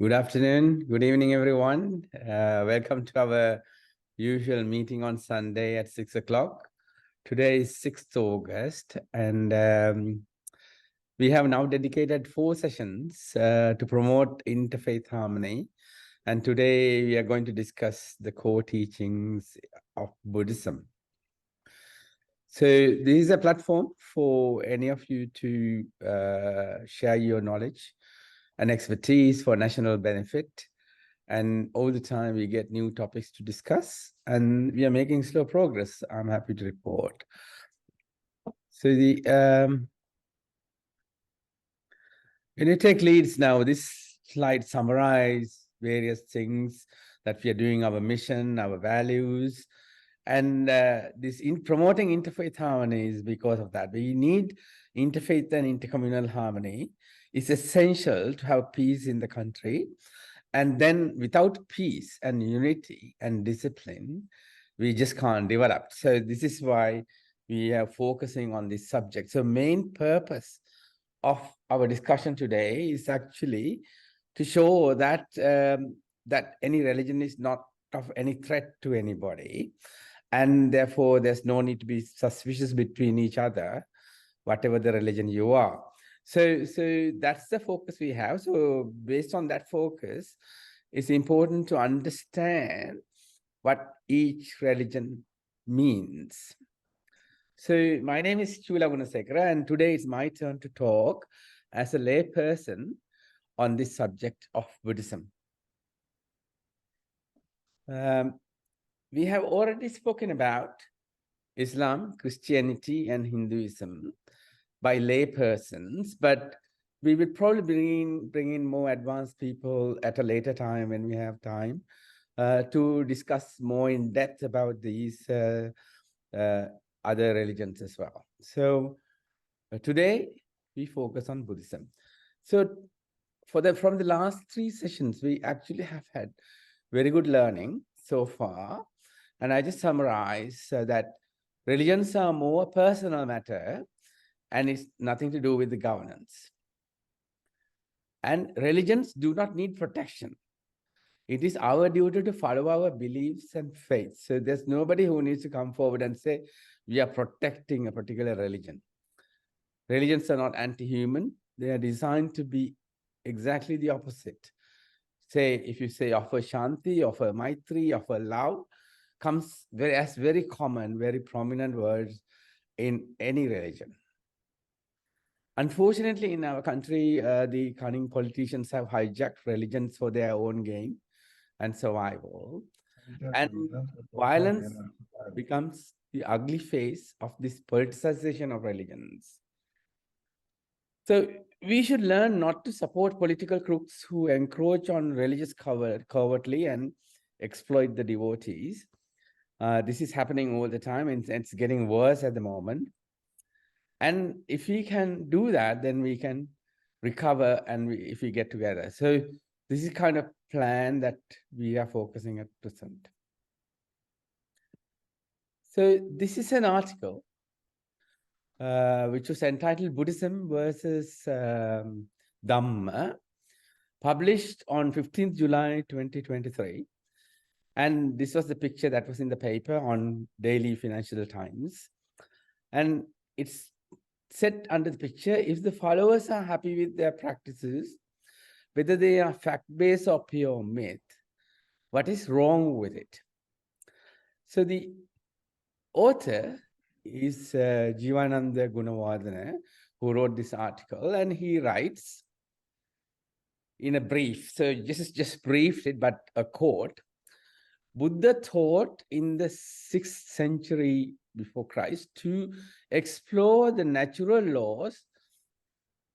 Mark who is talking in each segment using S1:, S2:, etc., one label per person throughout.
S1: Good afternoon, good evening, everyone. Welcome to our usual meeting on Sunday at 6 o'clock. Today is 6th August, and we have now dedicated 4 sessions to promote interfaith harmony. And today we are going to discuss the core teachings of Buddhism. So this is a platform for any of you to share your knowledge and expertise for national benefit. And all the time we get new topics to discuss, and we are making slow progress, I'm happy to report. So when you take leads now, this slide summarizes various things that we are doing, our mission, our values, and this in promoting interfaith harmony is because of that. We need interfaith and intercommunal harmony. It's essential to have peace in the country. And then without peace and unity and discipline, we just can't develop. So this is why we are focusing on this subject. So main purpose of our discussion today is actually to show that that any religion is not of any threat to anybody, and therefore there's no need to be suspicious between each other, whatever the religion you are. So that's the focus we have. So based on that focus, it's important to understand what each religion means. So my name is Chula Goonasekera, and today it's my turn to talk as a lay person on this subject of Buddhism. We have already spoken about Islam, Christianity, and Hinduism by lay persons, but we will probably bring in more advanced people at a later time when we have time to discuss more in depth about these other religions as well. So today we focus on Buddhism. So from the last 3 sessions, we actually have had very good learning so far. And I just summarize that religions are more personal matter, and it's nothing to do with the governance. And religions do not need protection. It is our duty to follow our beliefs and faiths. So there's nobody who needs to come forward and say, we are protecting a particular religion. Religions are not anti-human. They are designed to be exactly the opposite. Say, if you say offer Shanti, offer Maitri, offer love, comes as very common, very prominent words in any religion. Unfortunately, in our country, the cunning politicians have hijacked religions for their own gain and survival. And violence becomes the ugly face of this politicization of religions. So we should learn not to support political crooks who encroach on religious covertly and exploit the devotees. This is happening all the time, and it's getting worse at the moment. And if we can do that, then we can recover, and if we get together. So this is kind of plan that we are focusing at present. So this is an article which was entitled Buddhism versus Dhamma, published on 15th July 2023. And this was the picture that was in the paper on Daily Financial Times. And it's set under the picture, if the followers are happy with their practices, whether they are fact-based or pure myth, what is wrong with it? So the author is Jivananda Gunawardena, who wrote this article, and he writes in a brief, so just briefed it, but a quote, Buddha taught in the 6th century before Christ to explore the natural laws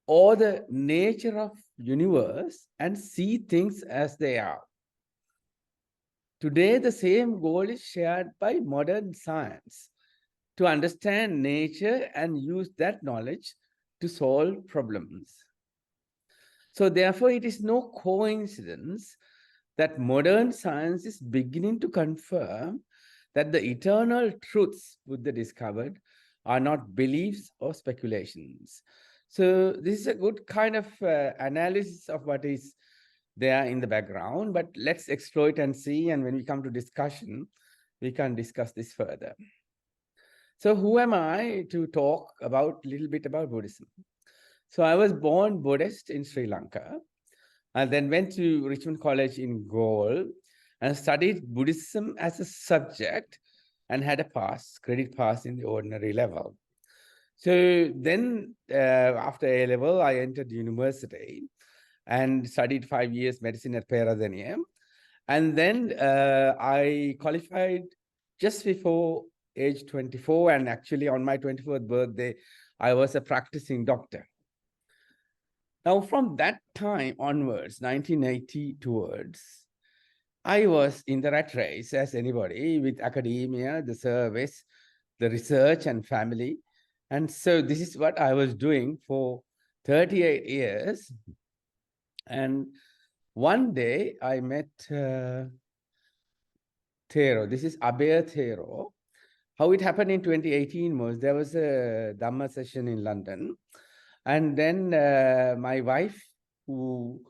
S1: or the nature of universe and see things as they are. Today, the same goal is shared by modern science to understand nature and use that knowledge to solve problems. So therefore, it is no coincidence that modern science is beginning to confirm that the eternal truths Buddha discovered are not beliefs or speculations. So this is a good kind of analysis of what is They are in the background, but let's exploit and see. And when we come to discussion, we can discuss this further. So who am I to talk about a little bit about Buddhism? So I was born Buddhist in Sri Lanka, and then went to Richmond College in Galle and studied Buddhism as a subject and had a credit pass in the ordinary level. So then after A-level, I entered university and studied 5 years medicine at Peradeniya. And then I qualified just before age 24. And actually on my 24th birthday, I was a practicing doctor. Now, from that time onwards, 1980 towards, I was in the rat race as anybody with academia, the service, the research and family. And so this is what I was doing for 38 years. And one day I met Thero. This is Abhay Thero. How it happened in 2018 was there was a Dhamma session in London. And then my wife, who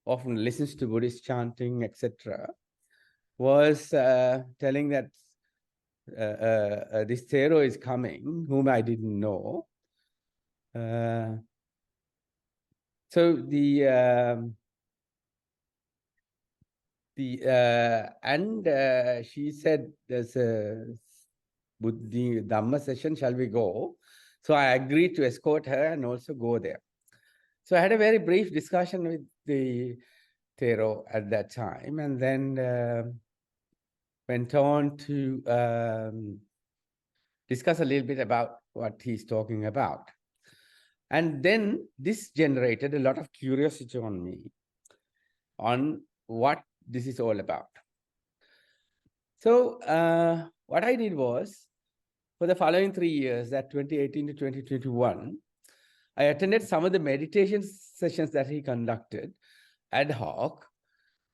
S1: often listens to Buddhist chanting, etc., was telling that this Thero is coming, whom I didn't know. So she said there's a Buddhi Dhamma session, shall we go? So I agreed to escort her and also go there. So I had a very brief discussion with the Thero at that time, and then went on to discuss a little bit about what he's talking about. And then this generated a lot of curiosity on me on what this is all about. So what I did was, for the following 3 years, that 2018 to 2021, I attended some of the meditation sessions that he conducted ad hoc,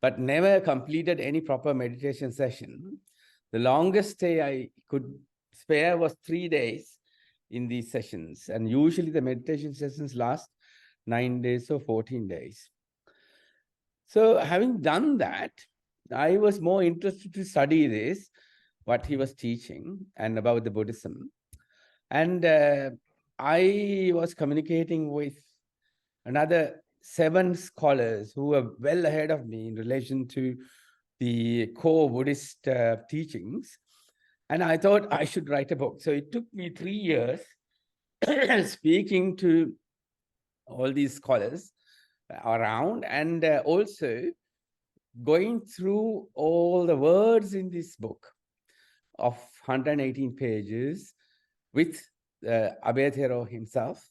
S1: but never completed any proper meditation session. The longest stay I could spare was 3 days in these sessions. And usually the meditation sessions last 9 days or 14 days. So having done that, I was more interested to study this, what he was teaching and about the Buddhism. And I was communicating with another 7 scholars who were well ahead of me in relation to the core Buddhist teachings. And I thought I should write a book. So it took me 3 years speaking to all these scholars around, and also going through all the words in this book of 118 pages with Abhay Thero himself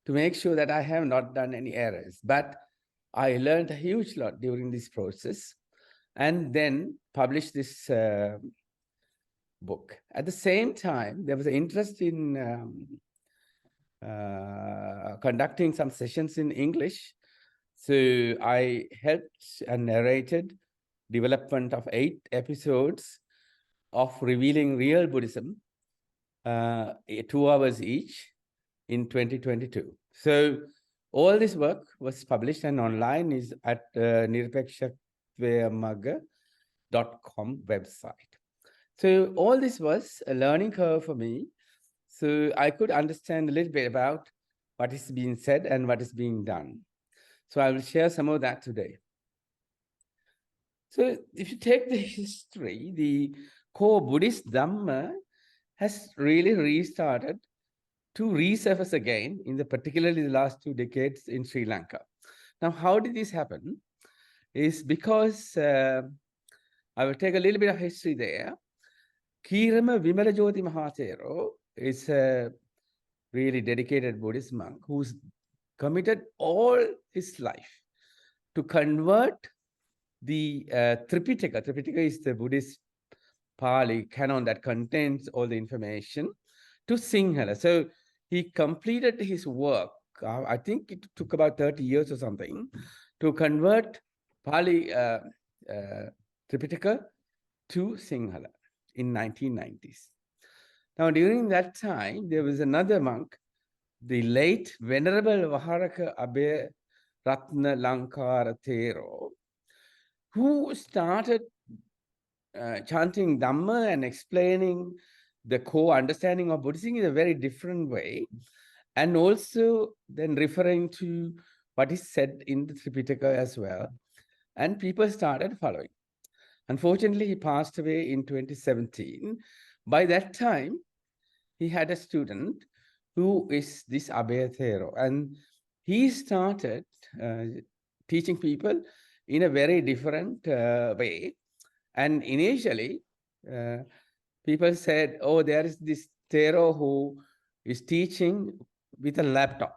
S1: to make sure that I have not done any errors. But I learned a huge lot during this process, and then published this book. At the same time, there was an interest in conducting some sessions in English. So I helped and narrated development of 8 episodes of Revealing Real Buddhism, 2 hours each in 2022. So all this work was published and online is at nirpekshaktvayamaga.com website. So all this was a learning curve for me. So I could understand a little bit about what is being said and what is being done. So I will share some of that today. So if you take the history, the core Buddhist Dhamma has really restarted to resurface again in particularly the last 2 decades in Sri Lanka. Now, how did this happen? Is because I will take a little bit of history there. Kirama Vimalajoti Mahathero is a really dedicated Buddhist monk who's committed all his life to convert the Tripitaka. Tripitaka is the Buddhist Pali canon that contains all the information, to Sinhala. So he completed his work. I think it took about 30 years or something to convert Pali Tripitaka to Sinhala in 1990s. Now, during that time, there was another monk, the late Venerable Vaharaka Abhay Ratna Lankara Thero, who started chanting Dhamma and explaining the core understanding of Buddhism in a very different way, and also then referring to what is said in the Tripitaka as well. And people started following. Unfortunately, he passed away in 2017. By that time, he had a student who is this Abhay Thero, and he started teaching people in a very different way. And initially, people said, oh, there is this Thero who is teaching with a laptop.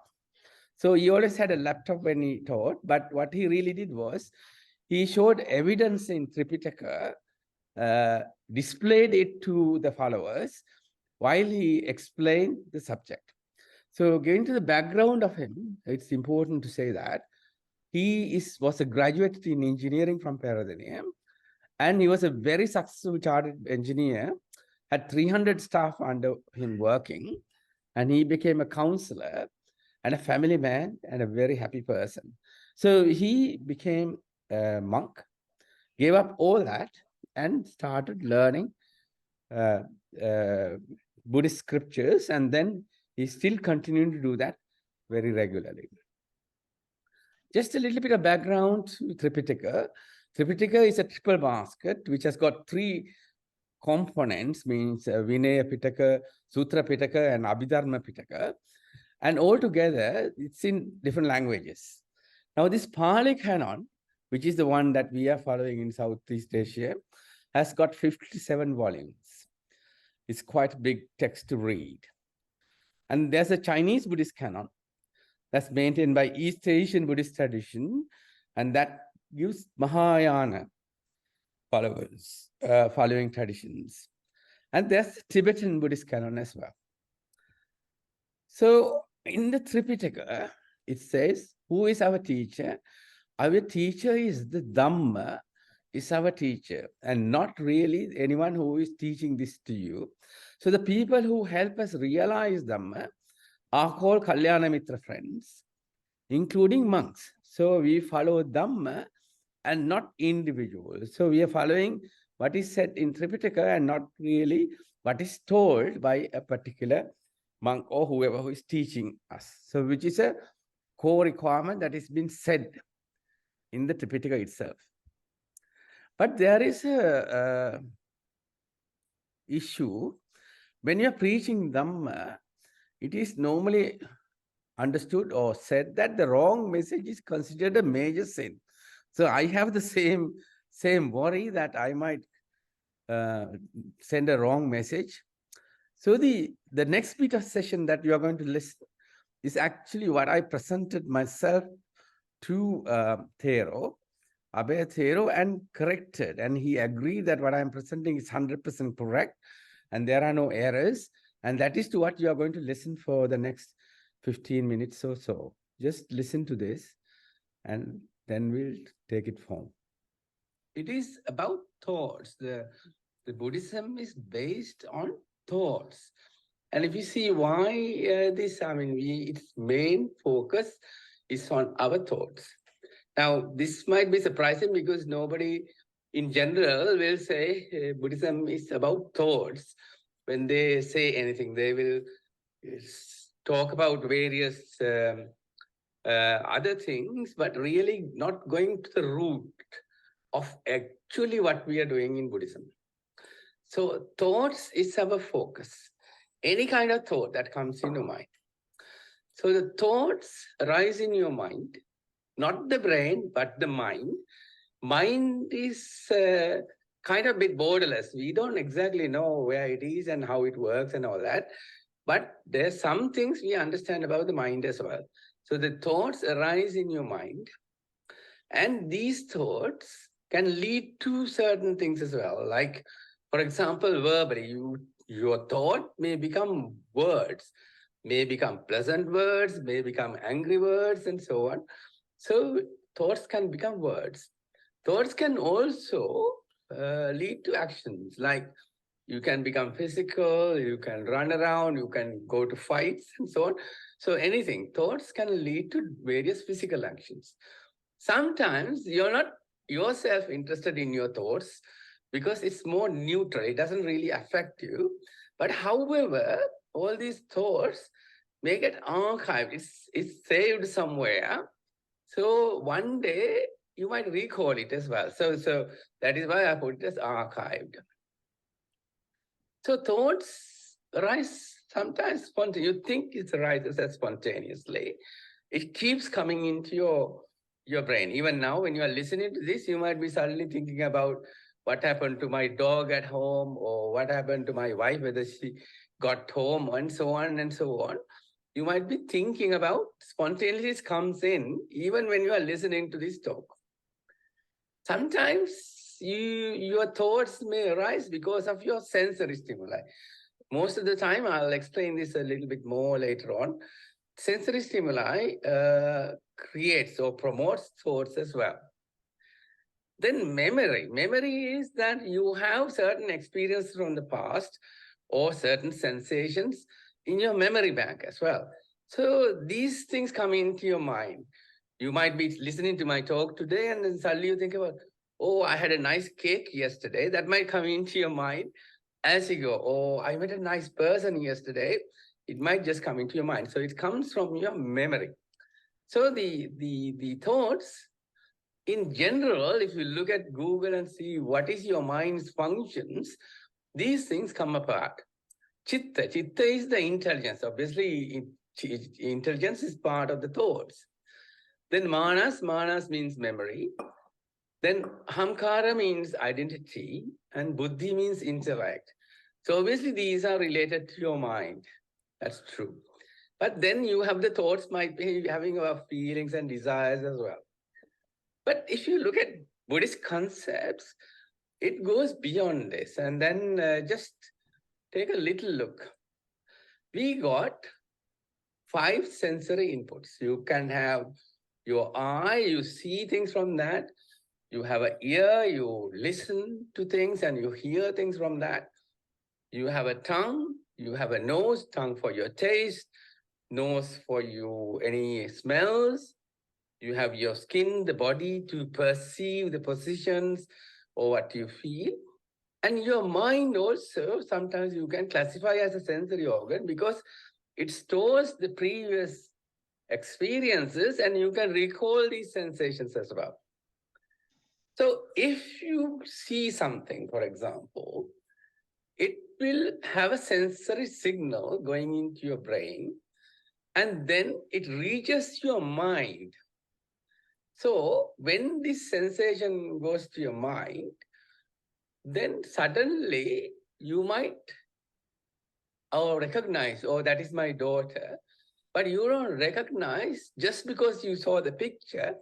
S1: So he always had a laptop when he taught, but what he really did was he showed evidence in Tripitaka, displayed it to the followers while he explained the subject. So going to the background of him, it's important to say that he was a graduate in engineering from Peradeniya, and he was a very successful chartered engineer, had 300 staff under him working, and he became a counselor and a family man and a very happy person. So he became a monk, gave up all that, and started learning Buddhist scriptures, and then he's still continuing to do that very regularly. Just a little bit of background to Tripitaka. Tripitaka is a triple basket which has got three components, means Vinaya Pitaka, Sutra Pitaka, and Abhidharma Pitaka. And altogether, it's in different languages. Now, this Pali canon, which is the one that we are following in Southeast Asia, has got 57 volumes. It's quite a big text to read. And there's a Chinese Buddhist canon that's maintained by East Asian Buddhist tradition, and that gives Mahayana followers, following traditions. And there's the Tibetan Buddhist canon as well. So in the Tripitaka, it says, who is our teacher? Our teacher is the Dhamma, is our teacher, and not really anyone who is teaching this to you. So the people who help us realize Dhamma are called Kalyana Mitra friends, including monks. So we follow Dhamma and not individuals. So we are following what is said in Tripitaka and not really what is told by a particular monk or whoever who is teaching us. So which is a core requirement that has been said in the Tripitaka itself. But there is a issue. When you are preaching Dhamma, it is normally understood or said that the wrong message is considered a major sin. So I have the same worry that I might send a wrong message. So the next bit of session that you are going to listen is actually what I presented myself to Thero, Abhay Thero, and corrected. And he agreed that what I'm presenting is 100% correct and there are no errors. And that is to what you are going to listen for the next 15 minutes or so. Just listen to this and then we'll take it home. It is about thoughts. The Buddhism is based on thoughts. And if you see why its main focus is on our thoughts. Now, this might be surprising because nobody in general will say Buddhism is about thoughts. When they say anything, they will talk about various other things, but really not going to the root of actually what we are doing in Buddhism. So thoughts is our focus. Any kind of thought that comes in your mind. So the thoughts arise in your mind, not the brain, but the mind. Mind is kind of a bit borderless. We don't exactly know where it is and how it works and all that. But there's some things we understand about the mind as well. So the thoughts arise in your mind. And these thoughts can lead to certain things as well. Like, for example, verbally, your thought may become words, may become pleasant words, may become angry words, and so on. So thoughts can become words. Thoughts can also lead to actions, like you can become physical, you can run around, you can go to fights, and so on. So anything, thoughts can lead to various physical actions. Sometimes you're not
S2: yourself interested in your thoughts because it's more neutral. It doesn't really affect you. But however, all these thoughts may get archived. It's saved somewhere. So one day you might recall it as well. So that is why I put it as archived. So thoughts arise sometimes spontaneously. You think it arises as spontaneously. It keeps coming into your brain. Even now, when you are listening to this, you might be suddenly thinking about what happened to my dog at home, or what happened to my wife, whether she got home, and so on and so on. You might be thinking about, spontaneity comes in even when you are listening to this talk. Sometimes your thoughts may arise because of your sensory stimuli. Most of the time, I'll explain this a little bit more later on. Sensory stimuli creates or promotes thoughts as well. Then memory. Memory is that you have certain experiences from the past or certain sensations in your memory bank as well. So these things come into your mind. You might be listening to my talk today and then suddenly you think about, oh, I had a nice cake yesterday. That might come into your mind as you go. Oh, I met a nice person yesterday. It might just come into your mind. So it comes from your memory. So the thoughts, in general, if you look at Google and see what is your mind's functions, these things come apart. Chitta. Chitta is the intelligence. Obviously, intelligence is part of the thoughts. Then manas. Manas means memory. Then hamkara means identity. And buddhi means intellect. So obviously, these are related to your mind. That's true. But then you have the thoughts might be having our feelings and desires as well. But if you look at Buddhist concepts, it goes beyond this. And then just take a little look. We got 5 sensory inputs. You can have your eye, you see things from that. You have an ear, you listen to things and you hear things from that. You have a tongue, you have a nose, tongue for your taste, nose for you any smells. You have your skin, the body to perceive the positions or what you feel. And your mind also, sometimes you can classify as a sensory organ because it stores the previous experiences and you can recall these sensations as well. So if you see something, for example, it will have a sensory signal going into your brain and then it reaches your mind. So when this sensation goes to your mind, then suddenly you might recognize, oh, that is my daughter. But you don't recognize just because you saw the picture,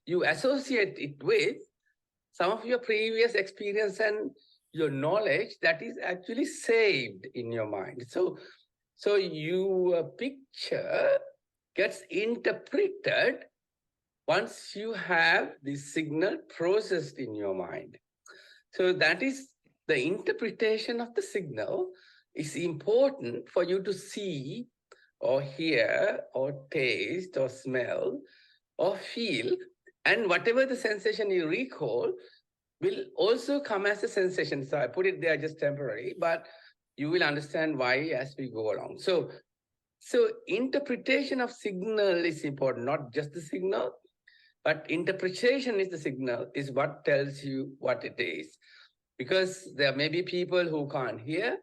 S2: you associate it with some of your previous experience and your knowledge that is actually saved in your mind. So your picture gets interpreted once you have the signal processed in your mind. So that is the interpretation of the signal is important for you to see or hear or taste or smell or feel. And whatever the sensation you recall will also come as a sensation. So I put it there just temporary, but you will understand why as we go along. So interpretation of signal is important, not just the signal, but interpretation is the signal, is what tells you what it is. Because there may be people who can't hear.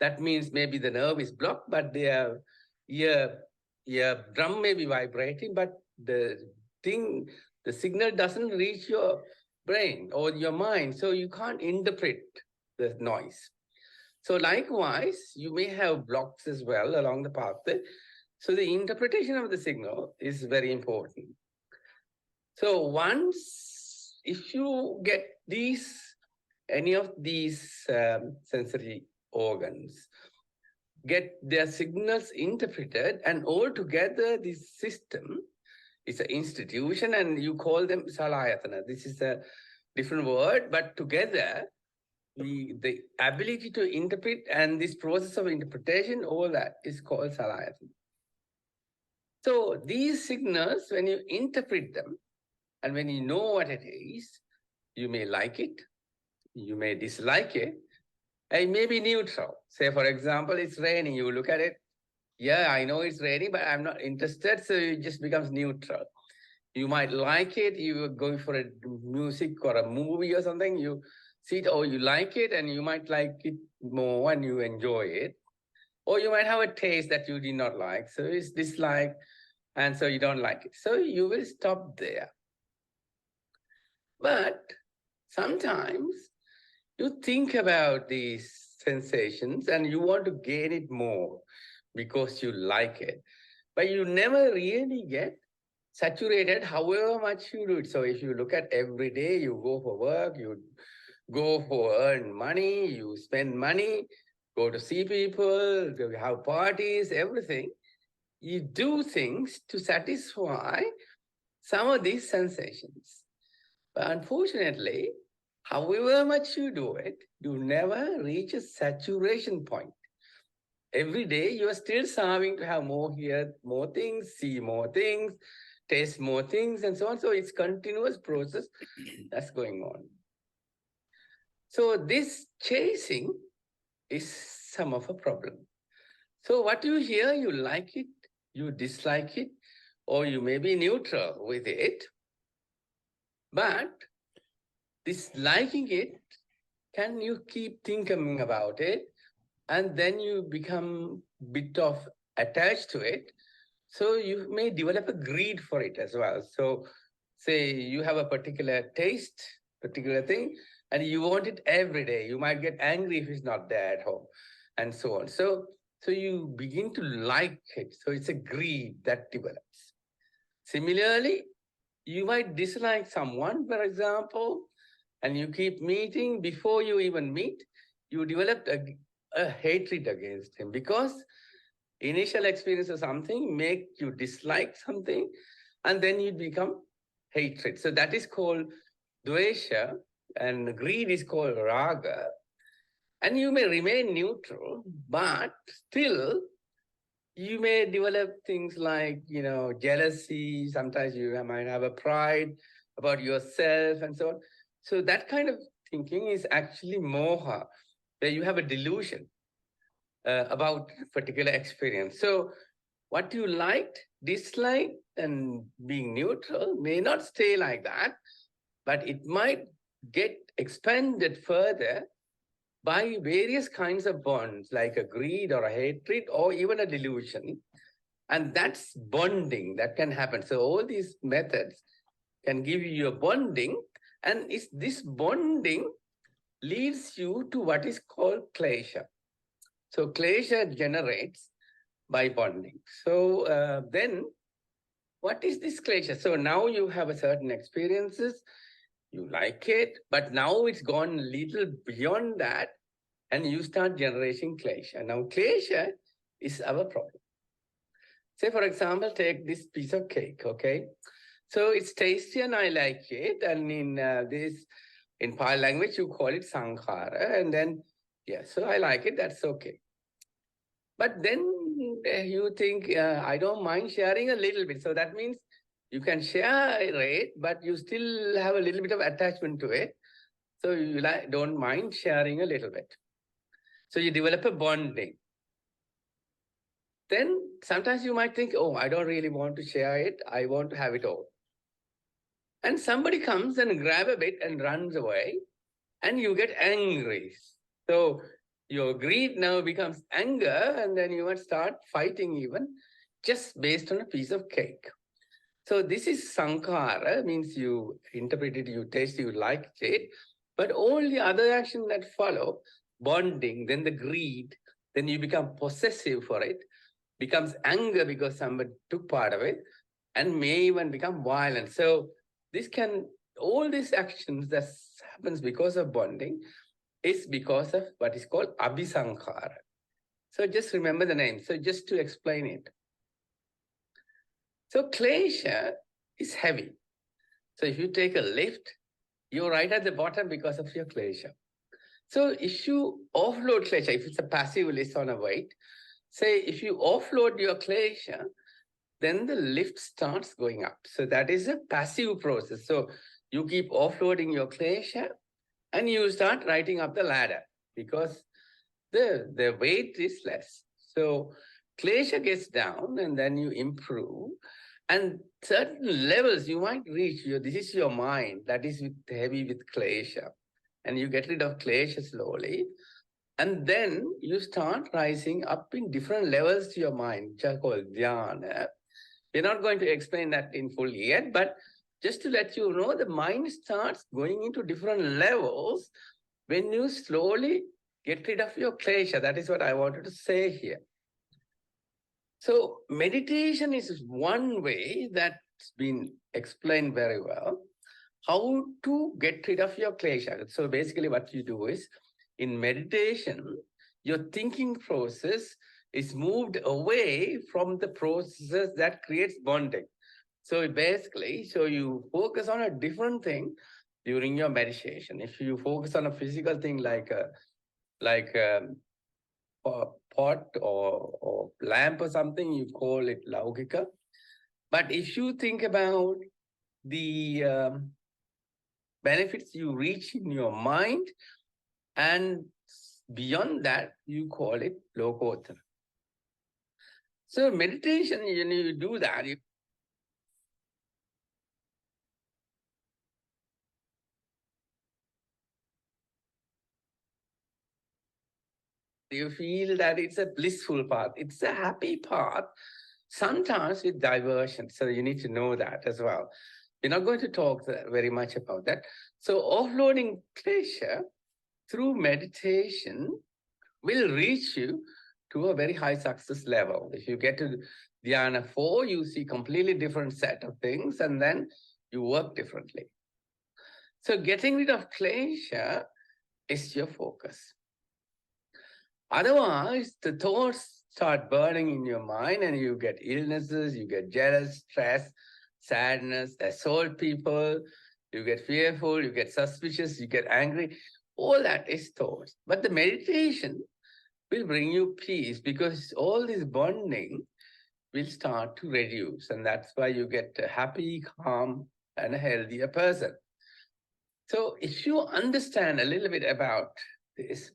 S2: That means maybe the nerve is blocked, but their ear drum may be vibrating, but the signal doesn't reach your brain or your mind, so you can't interpret the noise. So likewise, you may have blocks as well along the pathway. So the interpretation of the signal is very important. So once, if you get any of these sensory organs, get their signals interpreted, and altogether this system is an institution and you call them salayatana. This is a different word, but together the ability to interpret and this process of interpretation, all that is called salayatana. So these signals, when you interpret them and when you know what it is, You may like it, you may dislike it, and it may be neutral. Say, for example, it's raining. You look at it, yeah, I know it's raining, but I'm not interested, so it just becomes neutral. You might like it, you're going for a music or a movie or something, you see it, or you like it, and you might like it more and you enjoy it. Or you might have a taste that you did not like, so it's dislike, and so you don't like it. So you will stop there. But sometimes you think about these sensations and you want to gain it more because you like it, but you never really get saturated however much you do it. So if you look at every day, you go for work, you go for earn money, you spend money, go to see people, you have parties, everything. You do things to satisfy some of these sensations. But unfortunately, however much you do it, you never reach a saturation point. Every day you are still starving to have more here, more things, see more things, taste more things, and so on. So it's continuous process that's going on. So this chasing is some of a problem. So what you hear, you like it, you dislike it, or you may be neutral with it. But this liking it, can you keep thinking about it? And then you become a bit of attached to it. So you may develop a greed for it as well. So say you have a particular taste, particular thing, and you want it every day. You might get angry if it's not there at home, and so on. So you begin to like it. So it's a greed that develops. Similarly, you might dislike someone, for example, and you keep meeting. Before you even meet, you developed a hatred against him because initial experience of something make you dislike something, and then you become hatred. So that is called dvesha, and greed is called raga. And you may remain neutral, but still you may develop things like, jealousy. Sometimes you might have a pride about yourself and so on. So that kind of thinking is actually moha, where you have a delusion about particular experience. So what you liked, disliked, and being neutral may not stay like that, but it might get expanded further by various kinds of bonds, like a greed or a hatred or even a delusion. And that's bonding that can happen. So all these methods can give you a bonding, and it's this bonding leads you to what is called klesha. So klesha generates by bonding. So then what is this klesha? So now you have a certain experiences, you like it, but now it's gone a little beyond that, and you start generating klesha. Now klesha is our problem. Say, for example, take this piece of cake, okay? So it's tasty and I like it, and in Pali language, you call it sankhara, and then, so I like it, that's okay. But then you think, I don't mind sharing a little bit. So that means you can share it, but you still have a little bit of attachment to it. So you don't mind sharing a little bit. So you develop a bonding. Then sometimes you might think, oh, I don't really want to share it. I want to have it all. And somebody comes and grab a bit and runs away, and you get angry. So your greed now becomes anger, and then you might start fighting even just based on a piece of cake. So this is sankhara, means you interpret it, you taste, you liked it, but all the other actions that follow, bonding, then the greed, then you become possessive for it, becomes anger because somebody took part of it, and may even become violent. So all these actions that happens because of bonding is because of what is called abhisankhara. So just remember the name. So just to explain it. So klesha is heavy. So if you take a lift, you're right at the bottom because of your klesha. So if you offload klesha, if it's a passive list on a weight, say if you offload your klesha, then the lift starts going up. So that is a passive process. So you keep offloading your klesha and you start writing up the ladder because the weight is less. So klesha gets down and then you improve. And certain levels you might reach, this is your mind that is heavy with klesha. And you get rid of klesha slowly. And then you start rising up in different levels to your mind, which are called dhyana. We're not going to explain that in full yet, but just to let you know, the mind starts going into different levels when you slowly get rid of your klesha. That is what I wanted to say here. So meditation is one way that's been explained very well. How to get rid of your klesha. So basically what you do is, in meditation, your thinking process is moved away from the processes that creates bonding. So basically, you focus on a different thing during your meditation. If you focus on a physical thing like a pot or lamp or something, you call it laukika. But if you think about the benefits you reach in your mind, and beyond that, you call it lokottara. So meditation, you do that. You feel that it's a blissful path. It's a happy path, sometimes with diversion. So you need to know that as well. We're not going to talk very much about that. So offloading klesha through meditation will reach you to a very high success level. If you get to Dhyana 4, you see completely different set of things, and then you work differently. So getting rid of klesha is your focus. Otherwise, the thoughts start burning in your mind and you get illnesses, you get jealous, stress, sadness, assault people, you get fearful, you get suspicious, you get angry. All that is thoughts. But the meditation will bring you peace because all this bonding will start to reduce. And that's why you get a happy, calm, and a healthier person. So if you understand a little bit about this,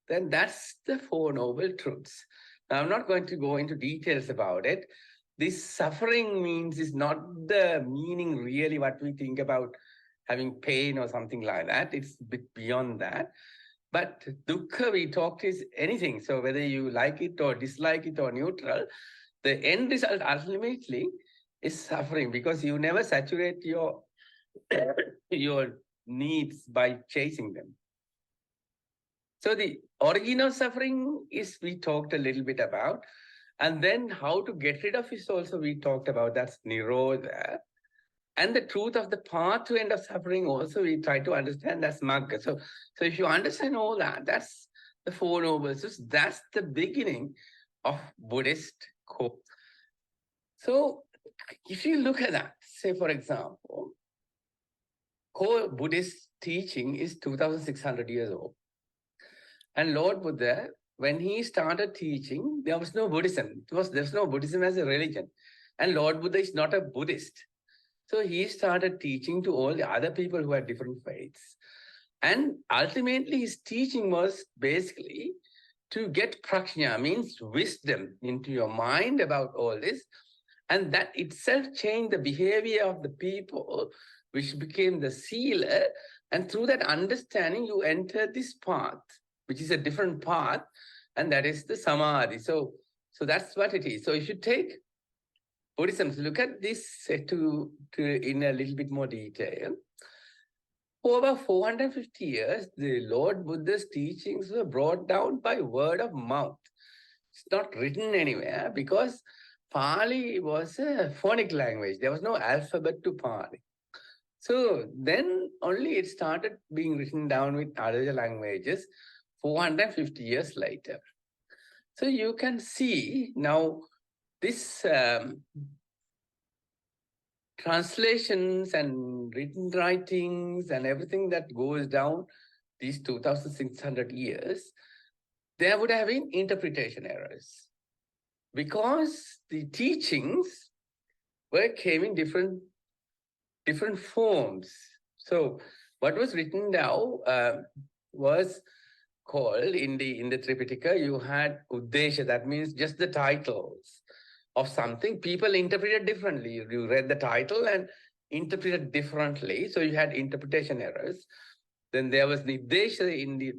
S2: then that's the Four Noble Truths. Now, I'm not going to go into details about it. This suffering means is not the meaning really what we think about having pain or something like that. It's a bit beyond that. But dukkha, we talked, is anything. So whether you like it or dislike it or neutral, the end result ultimately is suffering because you never saturate your, your needs by chasing them. So the origin of suffering is we talked a little bit about. And then how to get rid of it also we talked about. That's nirodha. And the truth of the path to end of suffering also we try to understand. That's magga. So if you understand all that, that's the Four Noble Truths. That's the beginning of Buddhist code. So if you look at that, say for example, core Buddhist teaching is 2,600 years old. And Lord Buddha, when he started teaching, there was no Buddhism. There's no Buddhism as a religion. And Lord Buddha is not a Buddhist. So he started teaching to all the other people who had different faiths. And ultimately his teaching was basically to get prajna, means wisdom, into your mind about all this. And that itself changed the behavior of the people, which became the sila. And through that understanding, you enter this path, which is a different path, and that is the samadhi. So that's what it is. So if you take Buddhism, look at this to in a little bit more detail. For over 450 years, the Lord Buddha's teachings were brought down by word of mouth. It's not written anywhere because Pali was a phonic language. There was no alphabet to Pali. So then only it started being written down with other languages 450 years later. So you can see now this translations and written writings and everything that goes down these 2,600 years, there would have been interpretation errors because the teachings came in different forms. So what was written down was called in the Tripitaka, you had Uddesha, that means just the titles of something. People interpreted differently. You read the title and interpreted differently. So you had interpretation errors. Then there was Nirdesha in the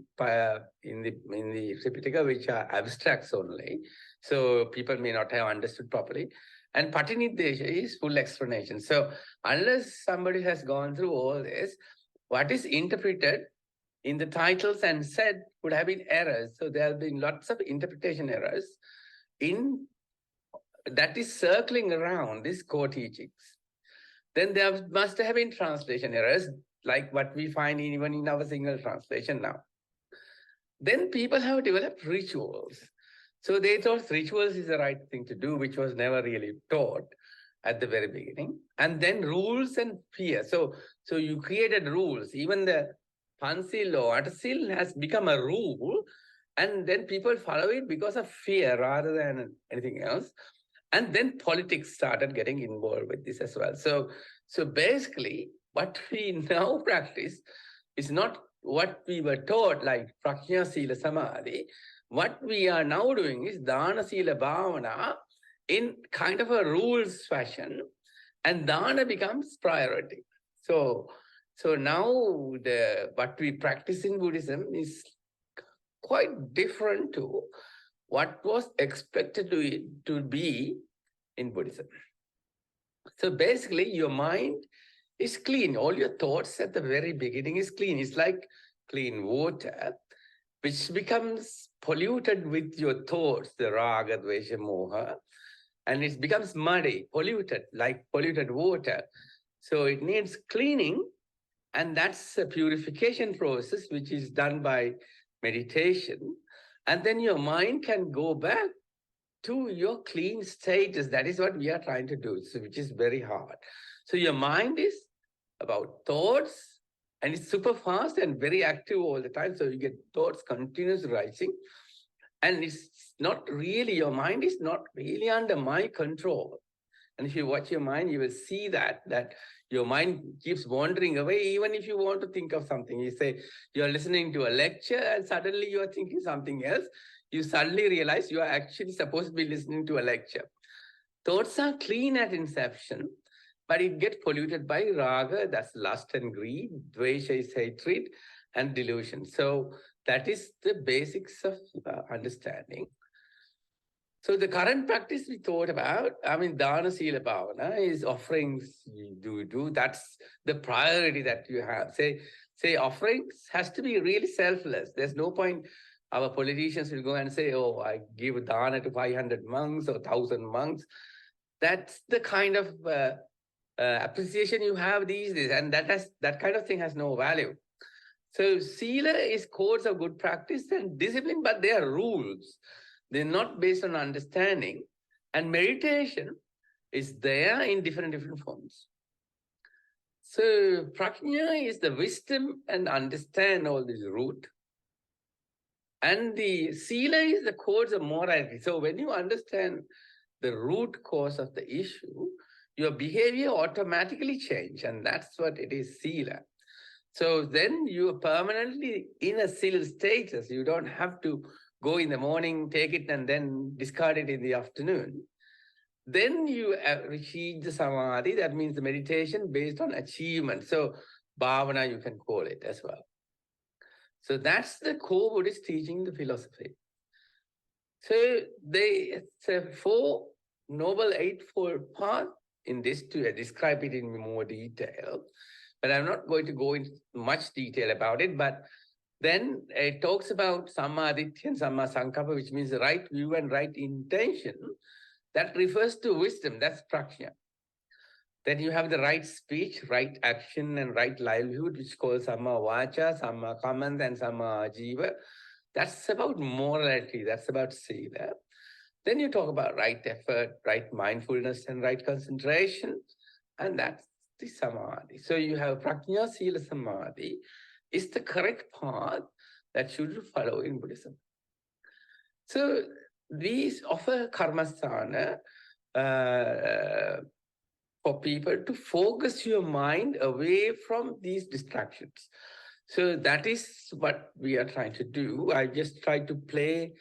S2: Tripitaka, which are abstracts only. So people may not have understood properly. And Patinirdesha is full explanation. So unless somebody has gone through all this, what is interpreted in the titles and said would have been errors. So there have been lots of interpretation errors in that is circling around these core teachings. Then there must have been translation errors, like what we find even in our single translation now. Then people have developed rituals. So they thought rituals is the right thing to do, which was never really taught at the very beginning. And then rules and fear. So you created rules. Even the Pansil or Atasil has become a rule, and then people follow it because of fear rather than anything else. And then politics started getting involved with this as well. So basically, what we now practice is not what we were taught, like Prajna Sila Samadhi. What we are now doing is Dana Sila Bhavana in kind of a rules fashion, and Dana becomes priority. So now what we practice in Buddhism is quite different to what was expected to be in Buddhism. So basically, your mind is clean. All your thoughts at the very beginning is clean. It's like clean water, which becomes polluted with your thoughts, the raga, dvesha, moha, and it becomes muddy, polluted, like polluted water. So it needs cleaning, and that's a purification process, which is done by meditation. And then your mind can go back to your clean status. That is what we are trying to do, so which is very hard. So your mind is about thoughts, and it's super fast and very active all the time. So you get thoughts continuously rising. And it's not really, your mind is not really under my control. And if you watch your mind, you will see that your mind keeps wandering away, even if you want to think of something. You say you're listening to a lecture and suddenly you're thinking something else. You suddenly realize you are actually supposed to be listening to a lecture. Thoughts are clean at inception, but it gets polluted by raga, that's lust and greed, dvesha is hatred, and delusion. So that is the basics of understanding. So the current practice we thought about, Dana Sila Bhavana is offerings you do. That's the priority that you have. Say offerings has to be really selfless. There's no point our politicians will go and say, oh, I give dana to 500 monks or 1,000 monks. That's the kind of appreciation you have these days. And that kind of thing has no value. So Sila is codes of good practice and discipline, but they are rules. They're not based on understanding. And meditation is there in different forms. So prajna is the wisdom and understand all this root. And the sila is the codes of morality. So when you understand the root cause of the issue, your behavior automatically changes. And that's what it is, sila. So then you are permanently in a sila status. You don't have to go in the morning, take it, and then discard it in the afternoon. Then you achieve the samadhi, that means the meditation based on achievement. So bhavana, you can call it as well. So that's the core Buddhist teaching, the philosophy. So it's a four noble eightfold path in this to describe it in more detail. But I'm not going to go into much detail about it, but then it talks about Samma Aditya and Samma Sankappa, which means the right view and right intention. That refers to wisdom, that's prajna. Then you have the right speech, right action, and right livelihood, which is called Samma Vacha, Samma Kamanta, and Samma Jiva. That's about morality, that's about sila. Then you talk about right effort, right mindfulness, and right concentration, and that's the samadhi. So you have prajna, sila, samadhi is the correct path that should follow in Buddhism. So these offer karmasthana, for people to focus your mind away from these distractions. So that is what we are trying to do. I just tried to play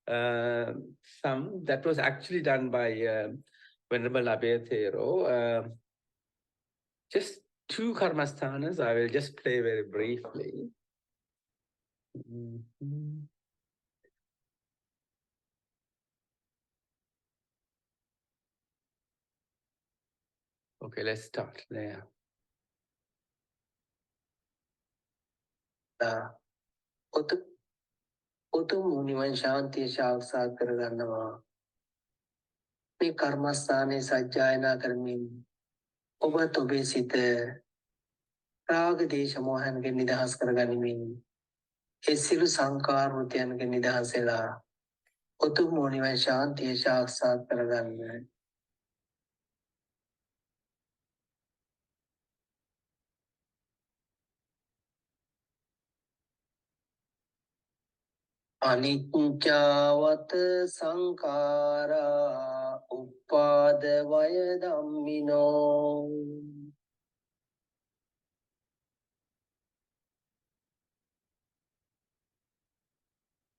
S2: some that was actually done by Venerable Abhaya. Just 2 karmasthanas. I will just play very briefly. Okay, let's start there. උතුම් නිවන් ශාන්තිය සාක්ෂාත් කරගන්නවා. මේ කර්මස්ථානයේ සජ්ජායනා කරමින් ඔබත් ඔබේ සිත රාග දේශ මොහයන්ගෙන් නිදහස් කරගනිමින් ඒ සියලු සංකාර වෘත්තියන්ගෙන් නිදහස් වෙලා උතුම් නිවන් ශාන්තිය සාක්ෂාත් කරගන්න. අනිච්චවත සංඛාරා උපාද වය ධම්මිනෝ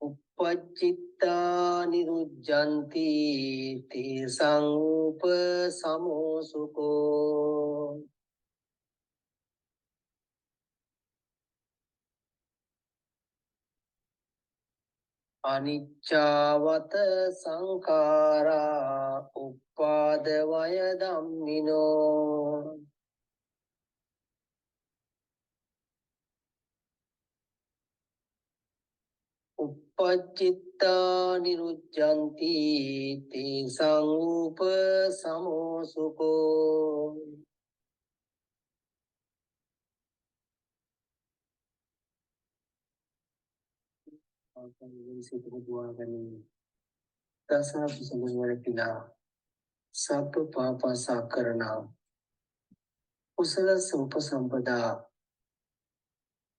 S2: uppajjitta niruddhanti te sangupa samosuko අනිච්චවත සංඛාරා උපාද වය ධම්මිනෝ uppajjitta niruddhanti te sangupa samosuko දසා කුසල වලකිනා සබ්බ පාපසා කරනා කුසල සම්පසම්පදා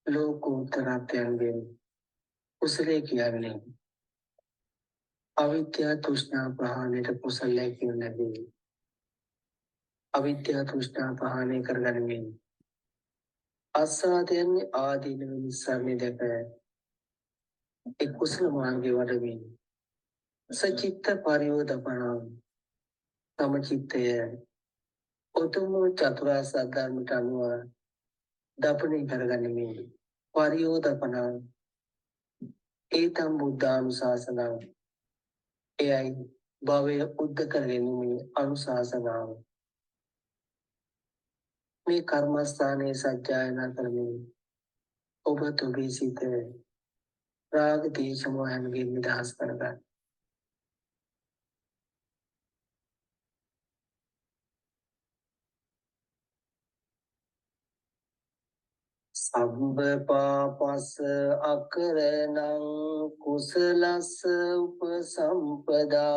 S2: ලෝකෝත්තරත්වයන්ගෙන් කුසලයේ කියන්නේ අවිද්‍යා තෘෂ්ණා ප්‍රහාණයට කුසලයේ කියන ලැබෙයි. අවිද්‍යා තෘෂ්ණා ප්‍රහාණය කරගනිමින් අසාධයන් ආදීන විනිසරණය දැක ඒ කුසල මාර්ගයේ වඩමින් සචිත්ත පරියෝදපණං තම චිත්තය උතුම් චතුරාර්ය සත්‍ය ධර්මයට අනුව දපණය කරගනිමින් පරියෝදපණං ඒතම් බුද්ධානුශාසනං එයයි භවය උද්ධ කරගැනීමේ අනුශාසනාව. මේ කර්මස්ථානයේ සජ්ජායනා කරමින් ඔබ ඔබේ සිත රාග දේශ මොහයන්ගෙන් නිදහස් කරගන්න. සබ්බ පාපස්ස අකරණං කුසලස්ස උපසම්පදා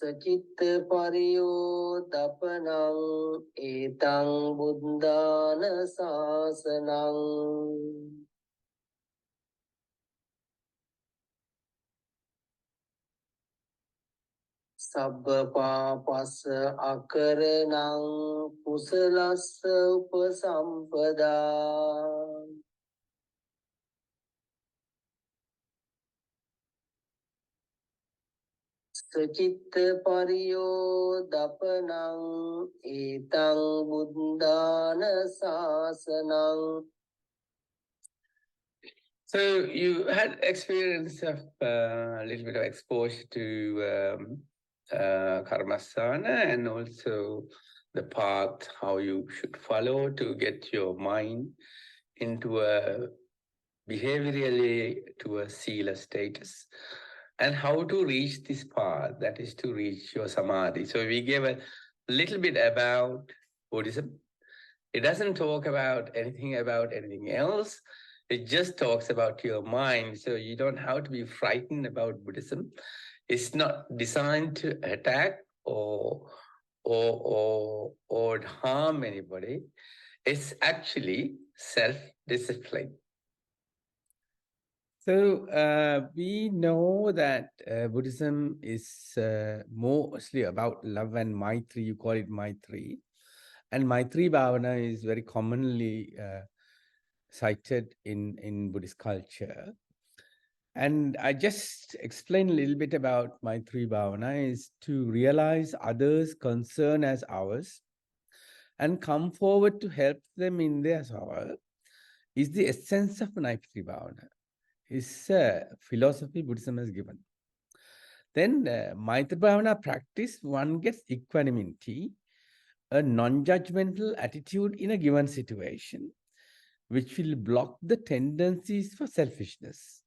S2: සචිත්ත පරියෝදපනං ඒතං බුද්ධාන ශාසනං සබ්බ පාපස්ස අකරණං කුසලස්ස උපසම්පදා සචිත්ත පරියෝදපනං ඒතං බුද්ධාන ශාසනං. So you had experience of a little bit of exposure to karmasana and also the path how you should follow to get your mind into a behaviorally to a sila status and how to reach this path, that is to reach your samadhi. So we gave a little bit about Buddhism. It doesn't talk about anything else. It just talks about your mind. So you don't have to be frightened about Buddhism. It's not designed to attack or harm anybody. It's actually self-discipline.
S1: So we know that Buddhism is mostly about love and Maitri. You call it Maitri. And Maitri Bhavana is very commonly cited in Buddhist culture. And I just explain a little bit about Maitri Bhavana is to realize others' concern as ours and come forward to help them in their sorrow is the essence of Maitri Bhavana. Is a philosophy Buddhism has given. Then Maitri Bhavana practice, one gets equanimity, a non-judgmental attitude in a given situation, which will block the tendencies for selfishness.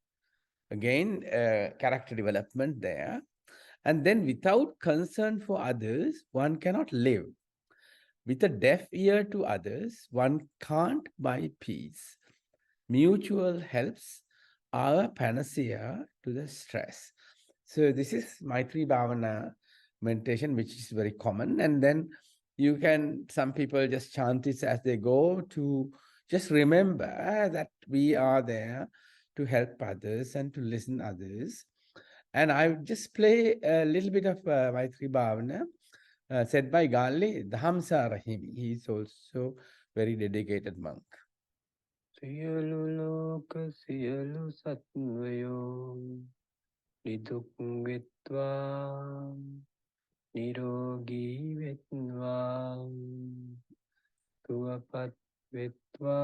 S1: Again, character development there. And then without concern for others, one cannot live. With a deaf ear to others, one can't buy peace. Mutual helps are a panacea to the stress. So this is Maitri Bhavana meditation, which is very common. And then you can, some people just chant this as they go to just remember that we are there to help others and to listen others. And I just play a little bit of Maitri Bhavana said by Gali Dhamsa Rahimi. He is also very dedicated monk.
S3: සියලු ලෝක සියලු සත්වයෝ නිදුක් වෙත්වා නිරෝගී වෙත්වා සුවපත් වෙත්වා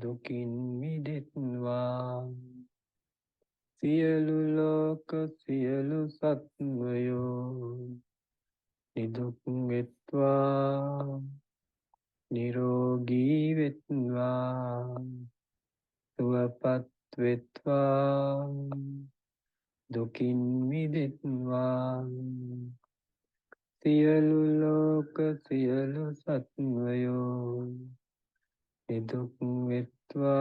S3: දුකින් මිදෙත්වා සියලු ලෝක සියලු සත්වයෝ නිදුක් වෙත්වා නිරෝගී වෙත්වා සුවපත් වෙත්වා දුකින් මිදෙත්වා සියලු ලෝක සියලු සත්වයෝ නිදුක් වෙත්වා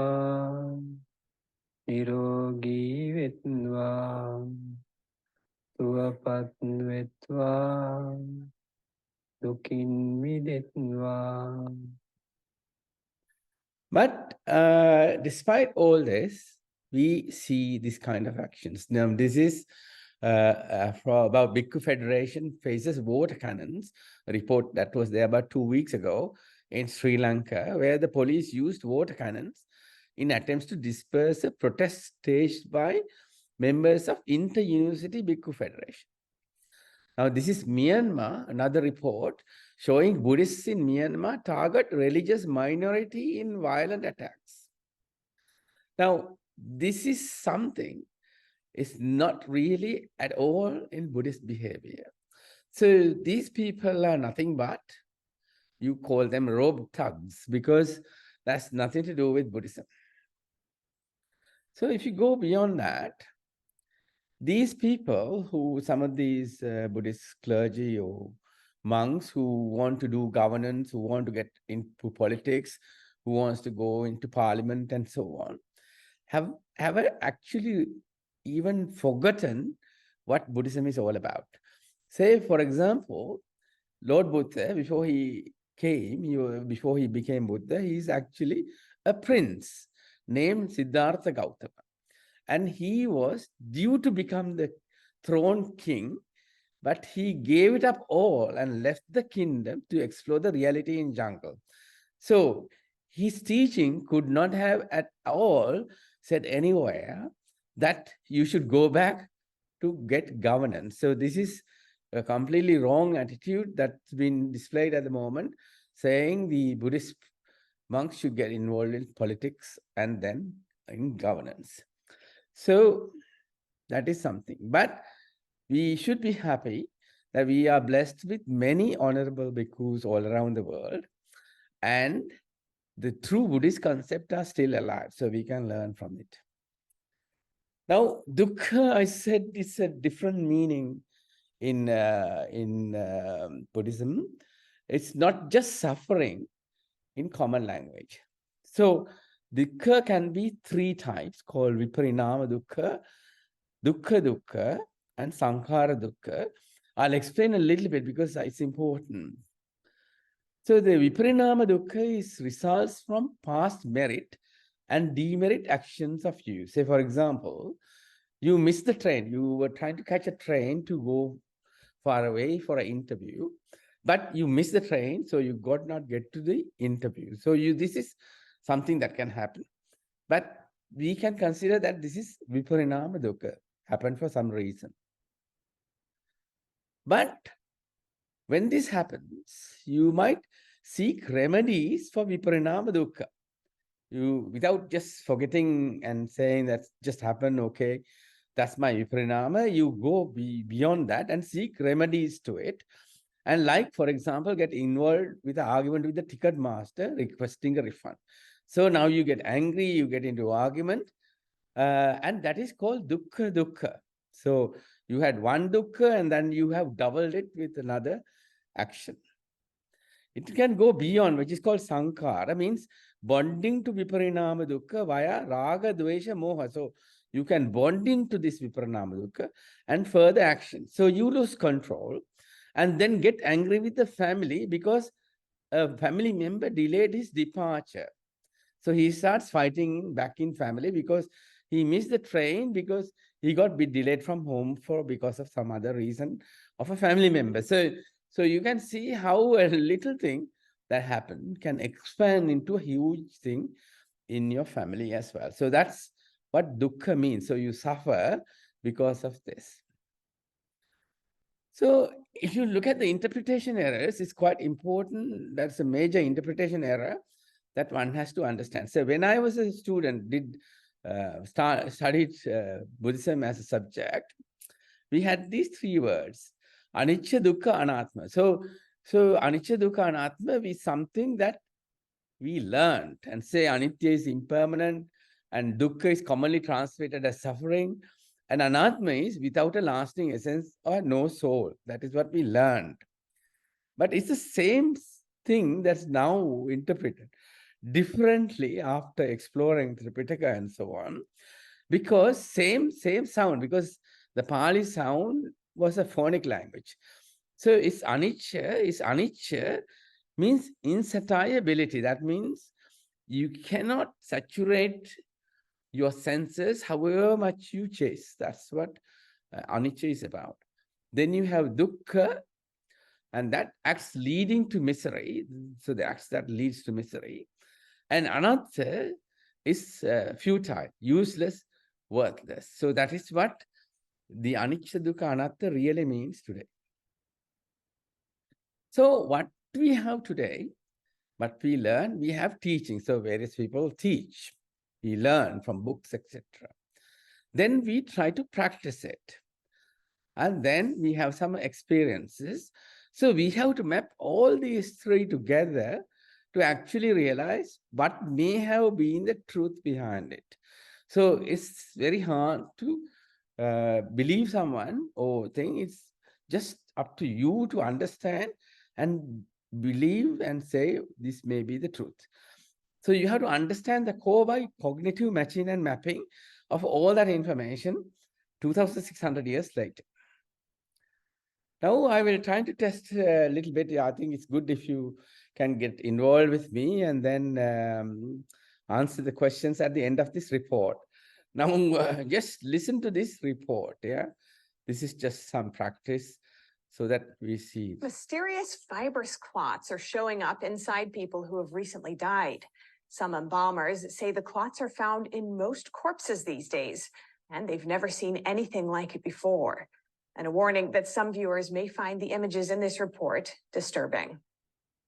S3: නිරෝගී වෙත්වා සුවපත් වෙත්වා දුකින් මිදෙත්වා.
S1: But despite all this, we see this kind of actions. Now, this is for about Bhikkhu Federation faces water cannons, a report that was there about 2 weeks ago in Sri Lanka, where the police used water cannons in attempts to disperse a protest staged by members of Inter-University Bhikkhu Federation. Now, this is Myanmar, another report showing Buddhists in Myanmar target religious minority in violent attacks. Now, this is something is not really at all in Buddhist behavior. So these people are nothing but, you call them robe thugs, because that's nothing to do with Buddhism. So if you go beyond that, these people who, some of these Buddhist clergy or monks who want to do governance, who want to get into politics, who wants to go into parliament and so on, have actually even forgotten what Buddhism is all about. Say, for example, Lord Buddha, before he came, before he became Buddha, he is actually a prince named Siddhartha Gautama. And he was due to become the throne king, but he gave it up all and left the kingdom to explore the reality in jungle. So his teaching could not have at all said anywhere that you should go back to get governance. So this is a completely wrong attitude that's been displayed at the moment, saying the Buddhist monks should get involved in politics and then in governance. So that is something. But we should be happy that we are blessed with many honorable bhikkhus all around the world. And the true Buddhist concepts are still alive, so we can learn from it. Now, dukkha, I said, it's a different meaning in Buddhism. It's not just suffering in common language. So dukkha can be 3 types called viparinama dukkha, dukkha dukkha, and sankhara dukkha. I'll explain a little bit because it's important. So the viparinama dukkha is results from past merit and demerit actions of you. Say, for example, you missed the train. You were trying to catch a train to go far away for an interview, but you missed the train, so you got not get to the interview. So this is something that can happen. But we can consider that this is viparinama dukkha, happened for some reason. But when this happens, you might seek remedies for viparinama dukkha. You, without just forgetting and saying that just happened, okay, that's my viparinama, you go beyond that and seek remedies to it. And like, for example, get involved with an argument with the ticket master requesting a refund. So now you get angry, you get into argument, and that is called dukkha dukkha. So you had one dukkha and then you have doubled it with another action. It can go beyond, which is called sankhara, means bonding to viparinama dukkha via raga, dvesha, moha. So you can bond into this viparinama dukkha and further action. So you lose control and then get angry with the family because a family member delayed his departure. So he starts fighting back in family because he missed the train because he got bit delayed from home because of some other reason of a family member. So you can see how a little thing that happened can expand into a huge thing in your family as well. So that's what dukkha means. So you suffer because of this. So if you look at the interpretation errors, it's quite important. That's a major interpretation error that one has to understand. So when I was a student, studied Buddhism as a subject, we had these three words: anicca, dukkha, anatma. So anicca, dukkha, anatma is something that we learned, and say anitya is impermanent and dukkha is commonly translated as suffering, and anatma is without a lasting essence or no soul. That is what we learned. But it's the same thing that's now interpreted differently after exploring Tripitaka and so on, because same sound, because the Pali sound was a phonic language. So it's anicca means insatiability. That means you cannot saturate your senses however much you chase. That's what anicca is about. Then you have dukkha, and that acts leading to misery. So the acts that leads to misery. And anatta is futile, useless, worthless. So that is what the anicca, dukkha, anatta really means today. So what we have today, what we learn, we have teaching. So various people teach. We learn from books, etc. Then we try to practice it. And then we have some experiences. So we have to map all these three together to actually realize what may have been the truth behind it. So it's very hard to believe someone or think. It's just up to you to understand and believe and say this may be the truth. So you have to understand the core by cognitive matching and mapping of all that information 2,600 years later. Now I will try to test a little bit. I think it's good if you can get involved with me and then answer the questions at the end of this report. Now just listen to this report. Yeah, this is just some practice so that we see.
S4: Mysterious fibrous clots are showing up inside people who have recently died. Some embalmers say the clots are found in most corpses these days, and they've never seen anything like it before. And a warning that some viewers may find the images in this report disturbing.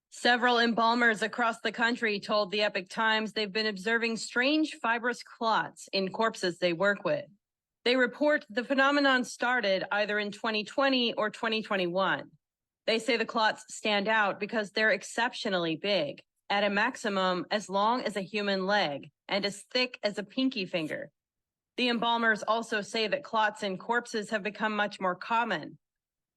S5: Several embalmers across the country told the Epoch Times they've been observing strange fibrous clots in corpses they work with. They report the phenomenon started either in 2020 or 2021. They say the clots stand out because they're exceptionally big, at a maximum as long as a human leg and as thick as a pinky finger. The embalmers also say that clots in corpses have become much more common.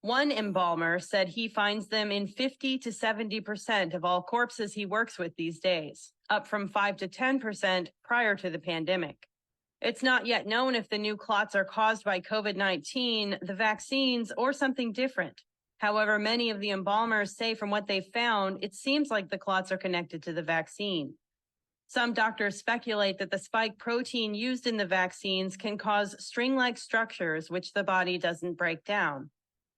S5: One embalmer said he finds them in 50 to 70% of all corpses he works with these days, up from 5 to 10% prior to the pandemic. It's not yet known if the new clots are caused by COVID-19, the vaccines, or something different. However, many of the embalmers say from what they've found, it seems like the clots are connected to the vaccine. Some doctors speculate that the spike protein used in the vaccines can cause string-like structures which the body doesn't break down.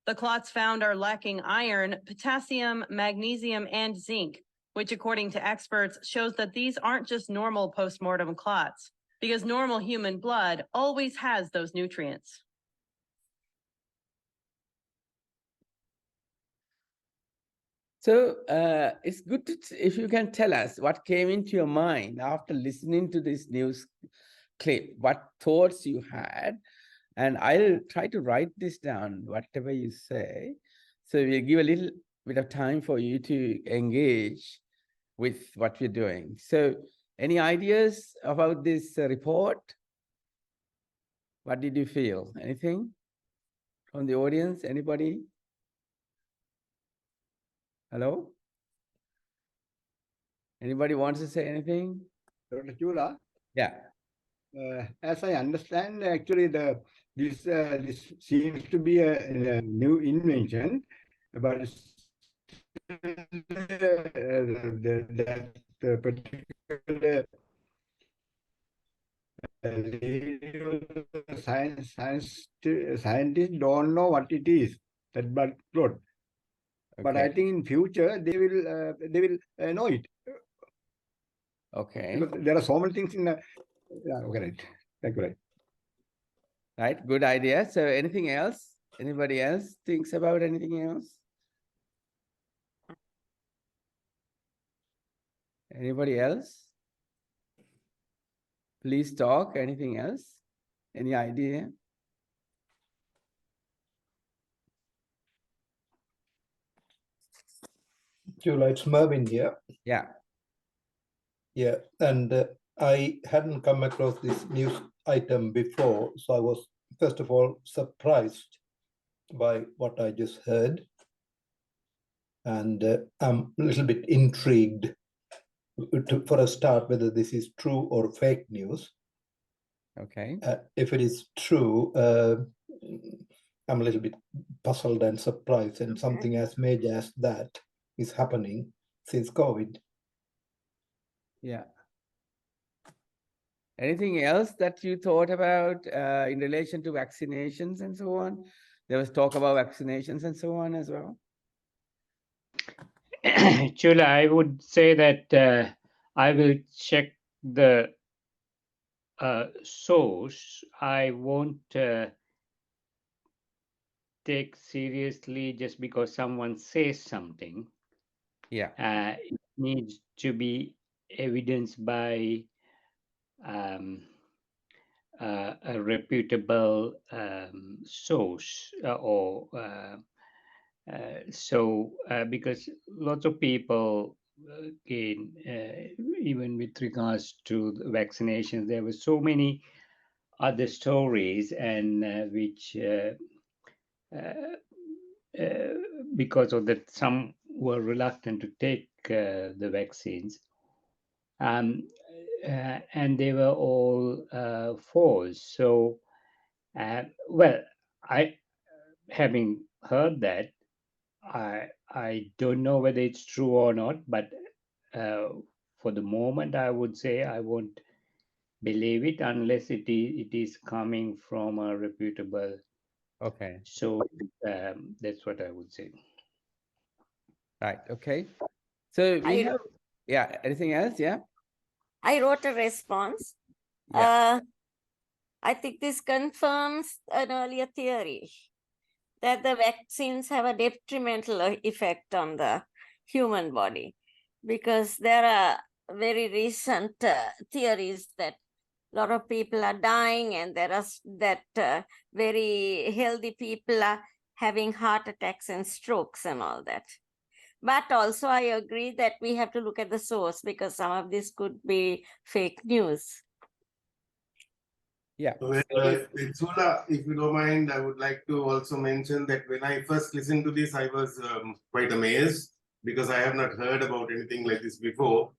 S5: The clots found are lacking iron, potassium, magnesium, and zinc, which according to experts shows that these aren't just normal postmortem clots, because normal human blood always has those nutrients.
S1: So it's good if you can tell us what came into your mind after listening to this news clip, what thoughts you had, and I'll try to write this down, whatever you say. So we'll give a little bit of time for you to engage with what we're doing. So any ideas about this report? What did you feel? Anything from the audience? Anybody? Hello? Anybody wants to say anything?
S6: Dr. Chula,
S1: Yeah.
S6: as I understand, actually, this seems to be a new invention, but the particular scientists don't know what it is, that blood clot. But I
S1: Okay.
S6: think in future they will know it.
S1: Okay.
S6: Because there are so many things in the. Yeah, okay, right. Thank you, right.
S1: Right. Good idea. So anything else? Anybody else thinks about anything else? Anybody else? Please talk. Anything else? Any idea?
S7: Chula, it's Mervyn here.
S1: Yeah.
S7: Yeah, and I hadn't come across this news item before, so I was first of all surprised by what I just heard, and I'm a little bit intrigued for a start whether this is true or fake news.
S1: Okay.
S7: If it is true, I'm a little bit puzzled and surprised, and something as major as that is happening since COVID.
S1: Yeah. Anything else that you thought about in relation to vaccinations and so on? There was talk about vaccinations and so on as well.
S3: Chula, I would say that I will check the source. I won't take seriously just because someone says something.
S1: Yeah.
S3: It needs to be evidenced by a reputable source because lots of people even with regards to the vaccinations, there were so many other stories and which because of that some were reluctant to take the vaccines, and they were all false. So well, having heard that, I don't know whether it's true or not, but for the moment I would say I won't believe it unless it is coming from a reputable.
S1: Okay.
S3: So that's what I would say.
S1: Right. Okay. So we have, yeah. Anything else? Yeah.
S8: I wrote a response.
S1: Yeah.
S8: I think this confirms an earlier theory that the vaccines have a detrimental effect on the human body, because there are very recent theories that a lot of people are dying, and there are very healthy people are having heart attacks and strokes and all that. But also I agree that we have to look at the source, because some of this could be fake news.
S1: Yeah.
S9: Chula, if you don't mind, I would like to also mention that when I first listened to this, I was quite amazed because I have not heard about anything like this before.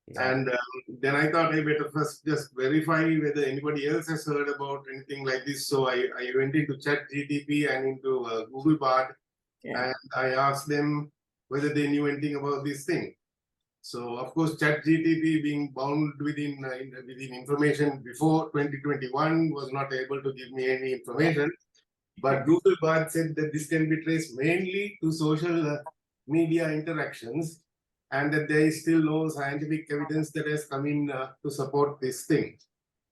S9: Yeah. And then I thought I better first just verify whether anybody else has heard about anything like this. So I went into ChatGPT and into Google Bard, and I asked them whether they knew anything about this thing. So of course, ChatGPT being bound within information before 2021 was not able to give me any information. But Google Bard said that this can be traced mainly to social media interactions, and that there is still no scientific evidence that has come in to support this thing.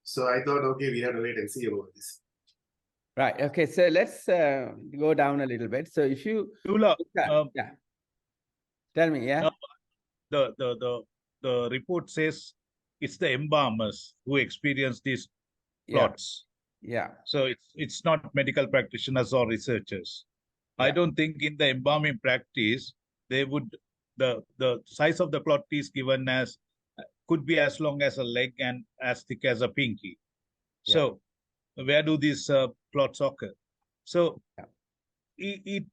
S9: So I thought, okay, we have to wait and see about this.
S1: Right. Okay. So let's go down a little bit. So if you
S10: Chula,
S1: yeah, tell me, yeah.
S10: The report says it's the embalmers who experience these plots.
S1: Yeah.
S10: So it's not medical practitioners or researchers. I don't think in the embalming practice they would the size of the clot is given as could be as long as a leg and as thick as a pinky. So where do these plots occur? So it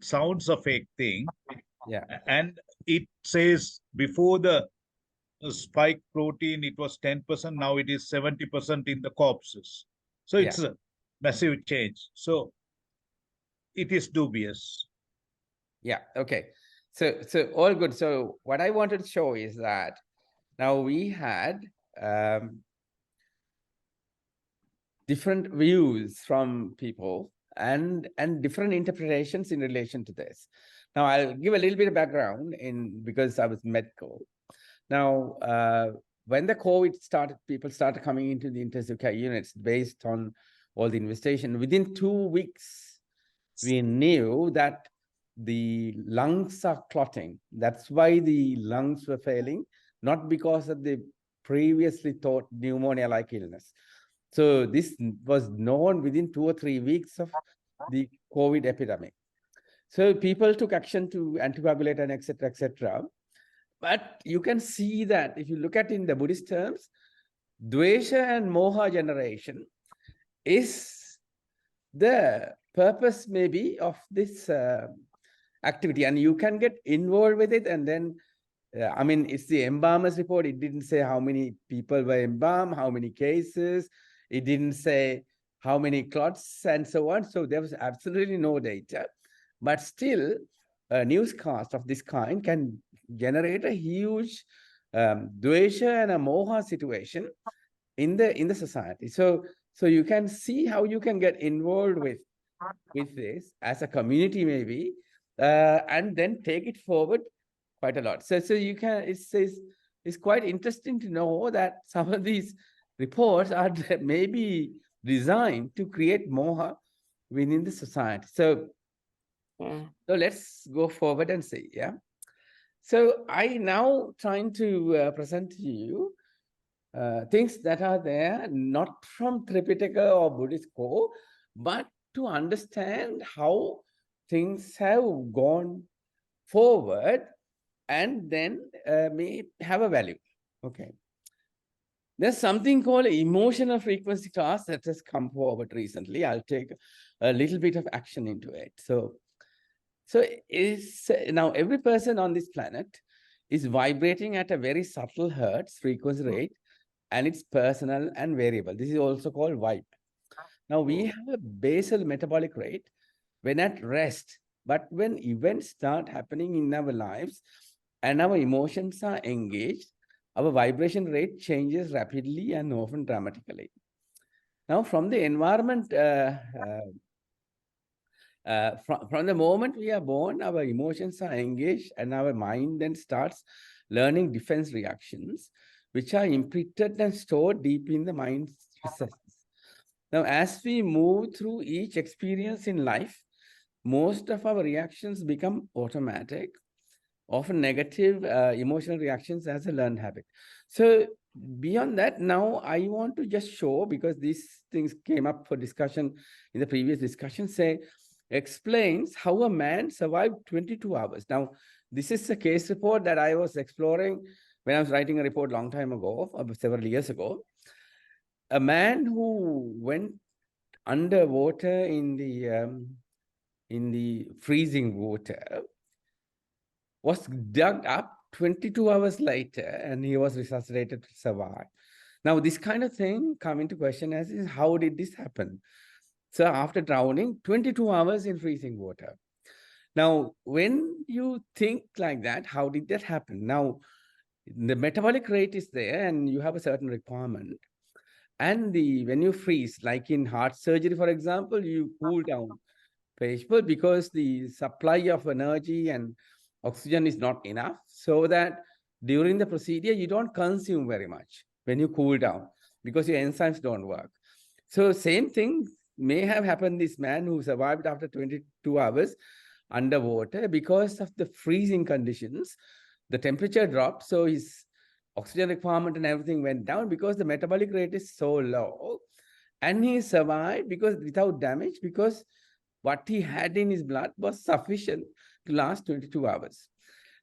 S10: sounds a fake thing.
S1: Yeah.
S10: And it says before the spike protein, it was 10%. Now it is 70% in the corpses. So it's a massive change. So it is dubious.
S1: Yeah. Okay. So all good. So what I wanted to show is that now we had different views from people and different interpretations in relation to this. Now I'll give a little bit of background because I was medical. Now, when the COVID started, people started coming into the intensive care units based on all the investigation. Within 2 weeks, we knew that the lungs are clotting. That's why the lungs were failing, not because of the previously thought pneumonia-like illness. So this was known within 2 or 3 weeks of the COVID epidemic. So people took action to anticoagulate and et cetera. But you can see that if you look at in the Buddhist terms, Dvesha and Moha generation is the purpose maybe of this activity, and you can get involved with it. And then, I mean, it's the embalmer's report. It didn't say how many people were embalmed, how many cases. It didn't say how many clots and so on. So there was absolutely no data. But still, a newscast of this kind can generate a huge dvesha and a moha situation in the society. So you can see how you can get involved with this as a community maybe, and then take it forward quite a lot. So you can, it's quite interesting to know that some of these reports are maybe designed to create moha within the society. So let's go forward and see, yeah. So I now trying to present to you things that are there, not from Tripitaka or Buddhist core, but to understand how things have gone forward and then may have a value. Okay. There's something called emotional frequency class that has come forward recently. I'll take a little bit of action into it. So now every person on this planet is vibrating at a very subtle hertz frequency rate, and it's personal and variable. This is also called vibe. Now we have a basal metabolic rate when at rest, but when events start happening in our lives and our emotions are engaged, our vibration rate changes rapidly and often dramatically. Now from the environment, from the moment we are born, our emotions are engaged and our mind then starts learning defense reactions, which are imprinted and stored deep in the mind's recesses. Now, as we move through each experience in life, most of our reactions become automatic, often negative emotional reactions as a learned habit. So beyond that, now I want to just show, because these things came up for discussion in the previous discussion, explains how a man survived 22 hours. Now, this is a case report that I was exploring when I was writing a report a long time ago, several years ago. A man who went underwater in the freezing water was dug up 22 hours later, and he was resuscitated to survive. Now, this kind of thing come into question as is, how did this happen? So after drowning, 22 hours in freezing water. Now, when you think like that, how did that happen? Now, the metabolic rate is there and you have a certain requirement. And when you freeze, like in heart surgery, for example, you cool down people because the supply of energy and oxygen is not enough, so that during the procedure, you don't consume very much when you cool down because your enzymes don't work. So same thing may have happened this man who survived after 22 hours underwater because of the freezing conditions. The temperature dropped, so his oxygen requirement and everything went down because the metabolic rate is so low. And he survived because without damage, because what he had in his blood was sufficient to last 22 hours.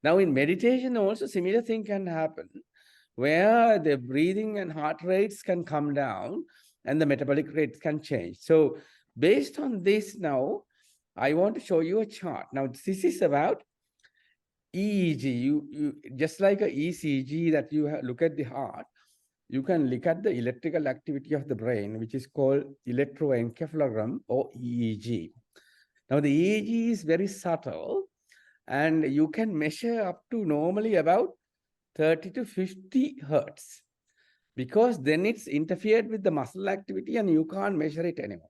S1: Now in meditation also similar thing can happen, where the breathing and heart rates can come down and the metabolic rates can change. So based on this now, I want to show you a chart. Now this is about EEG. You just like a ECG that you look at the heart, you can look at the electrical activity of the brain, which is called electroencephalogram or EEG. Now the EEG is very subtle and you can measure up to normally about 30 to 50 hertz, because then it's interfered with the muscle activity and you can't measure it anymore.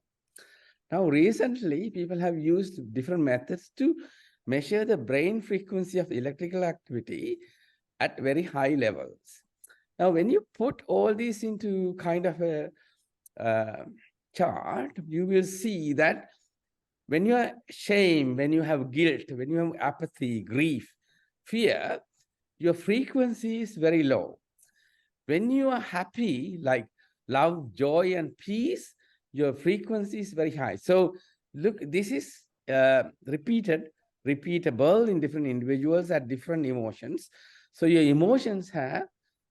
S1: Now, recently, people have used different methods to measure the brain frequency of electrical activity at very high levels. Now, when you put all these into kind of a chart, you will see that when you are shame, when you have guilt, when you have apathy, grief, fear, your frequency is very low. When you are happy, like love, joy, and peace, your frequency is very high. So look, this is repeatable in different individuals at different emotions. So your emotions have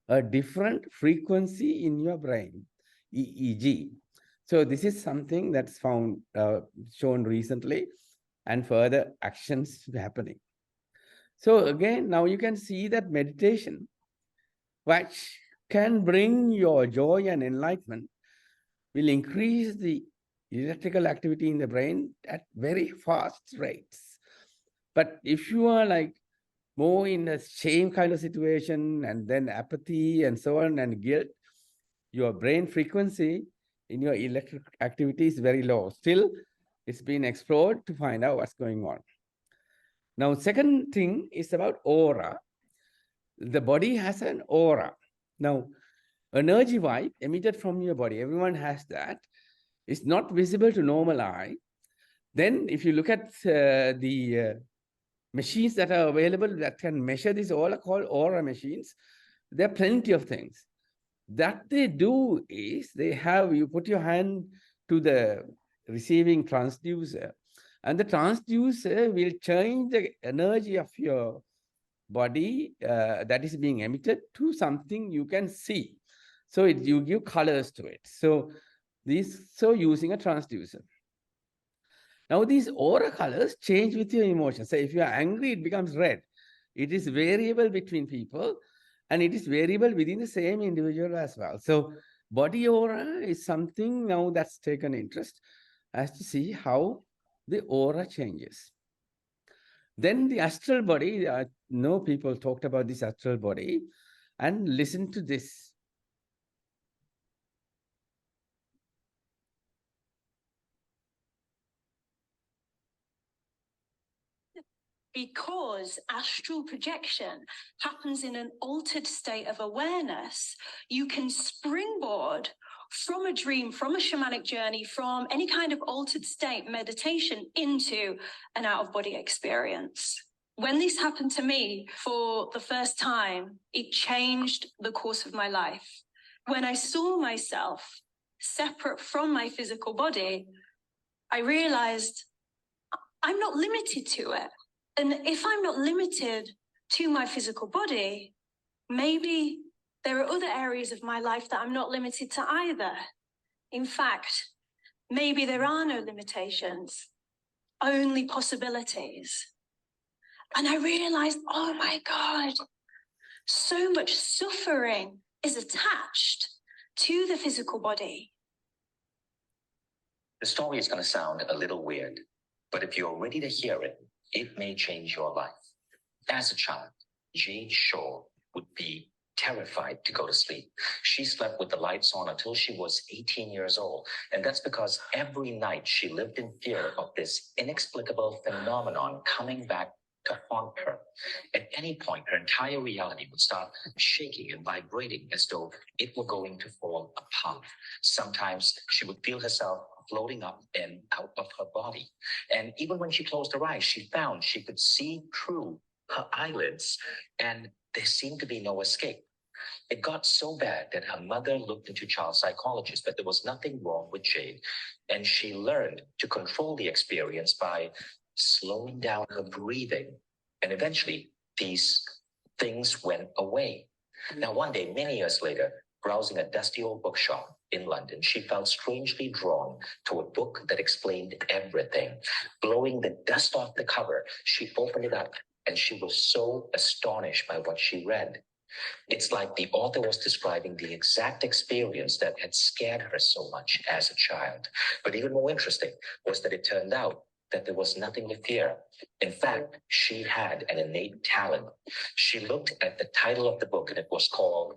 S1: a different frequency in your brain, EEG. So this is something that's found, shown recently, and further actions happening. So again, now you can see that meditation, which can bring your joy and enlightenment, will increase the electrical activity in the brain at very fast rates. But if you are like more in a shame kind of situation and then apathy and so on and guilt, your brain frequency in your electric activity is very low. Still, it's been explored to find out what's going on. Now, second thing is about aura. The body has an aura. Now, energy vibe emitted from your body, everyone has that. It's not visible to normal eye. Then if you look at the machines that are available that can measure this, all are called aura machines. There are plenty of things. That they do is you put your hand to the receiving transducer, and the transducer will change the energy of your body that is being emitted to something you can see. So you give colors to it. So using a transducer. Now these aura colors change with your emotions. So if you are angry, it becomes red. It is variable between people and it is variable within the same individual as well. So body aura is something now that's taken interest as to see how the aura changes. Then the astral body, I know people talked about this astral body, and listen to this.
S11: Because astral projection happens in an altered state of awareness, you can springboard from a dream, from a shamanic journey, from any kind of altered state meditation into an out-of-body experience. When this happened to me for the first time, it changed the course of my life. When I saw myself separate from my physical body, I realized I'm not limited to it. And if I'm not limited to my physical body, maybe there are other areas of my life that I'm not limited to either. In fact, maybe there are no limitations, only possibilities. And I realized, oh my God, so much suffering is attached to the physical body.
S12: The story is going to sound a little weird, but if you're ready to hear it, it may change your life. As a child, Jade Shaw would be terrified to go to sleep. She slept with the lights on until she was 18 years old. And that's because every night she lived in fear of this inexplicable phenomenon coming back to haunt her. At any point, her entire reality would start shaking and vibrating as though it were going to fall apart. Sometimes she would feel herself floating up and out of her body. And even when she closed her eyes, she found she could see through her eyelids, and there seemed to be no escape. It got so bad that her mother looked into child psychologists, but there was nothing wrong with Jade. And she learned to control the experience by slowing down her breathing. And eventually, these things went away. Now, one day, many years later, browsing a dusty old bookshop in London, she felt strangely drawn to a book that explained everything. Blowing the dust off the cover, she opened it up, and she was so astonished by what she read. It's like the author was describing the exact experience that had scared her so much as a child. But even more interesting was that it turned out that there was nothing to fear. In fact, she had an innate talent. She looked at the title of the book, and it was called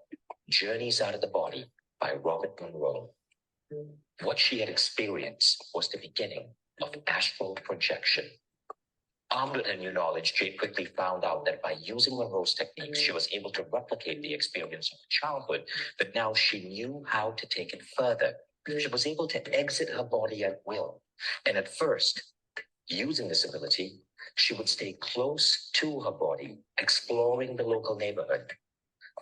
S12: Journeys Out of the Body by Robert Monroe. What she had experienced was the beginning of astral projection. Armed with her new knowledge, Jade quickly found out that by using Monroe's techniques, she was able to replicate the experience of childhood, but now she knew how to take it further. She was able to exit her body at will. And at first, using this ability, she would stay close to her body, exploring the local neighborhood.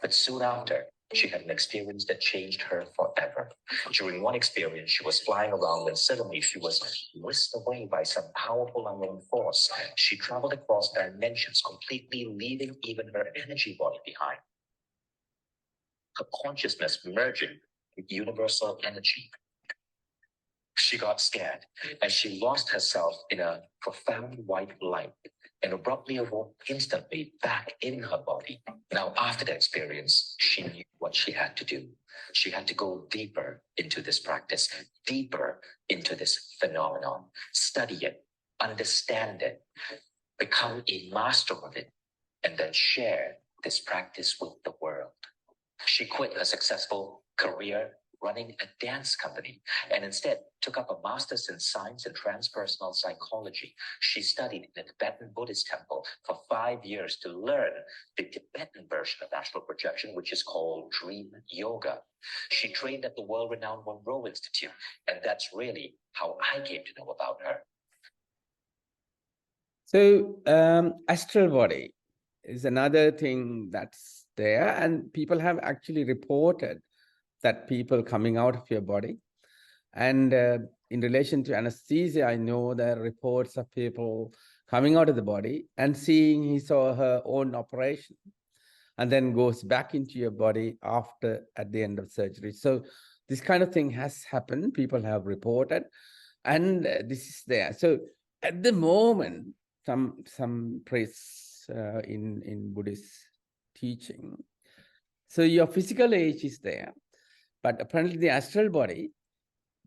S12: But soon after, she had an experience that changed her forever. During one experience, she was flying around, and suddenly she was whisked away by some powerful unknown force. She traveled across dimensions, completely leaving even her energy body behind. Her consciousness merging with universal energy. She got scared, and she lost herself in a profound white light and abruptly awoke instantly back in her body. Now, after that experience, she knew what she had to do. She had to go deeper into this practice, deeper into this phenomenon, study it, understand it, become a master of it, and then share this practice with the world. She quit her successful career running a dance company and instead took up a master's in science and transpersonal psychology. She studied in a Tibetan Buddhist temple for 5 years to learn the Tibetan version of astral projection, which is called dream yoga. She trained at the world-renowned Monroe Institute, and that's really how I came to know about her.
S1: So astral body is another thing that's there, and people have actually reported that people coming out of your body. And in relation to anesthesia, I know there are reports of people coming out of the body and seeing his or her own operation, and then goes back into your body at the end of surgery. So this kind of thing has happened. People have reported, and this is there. So at the moment, some priests in Buddhist teaching, so your physical age is there, but apparently the astral body,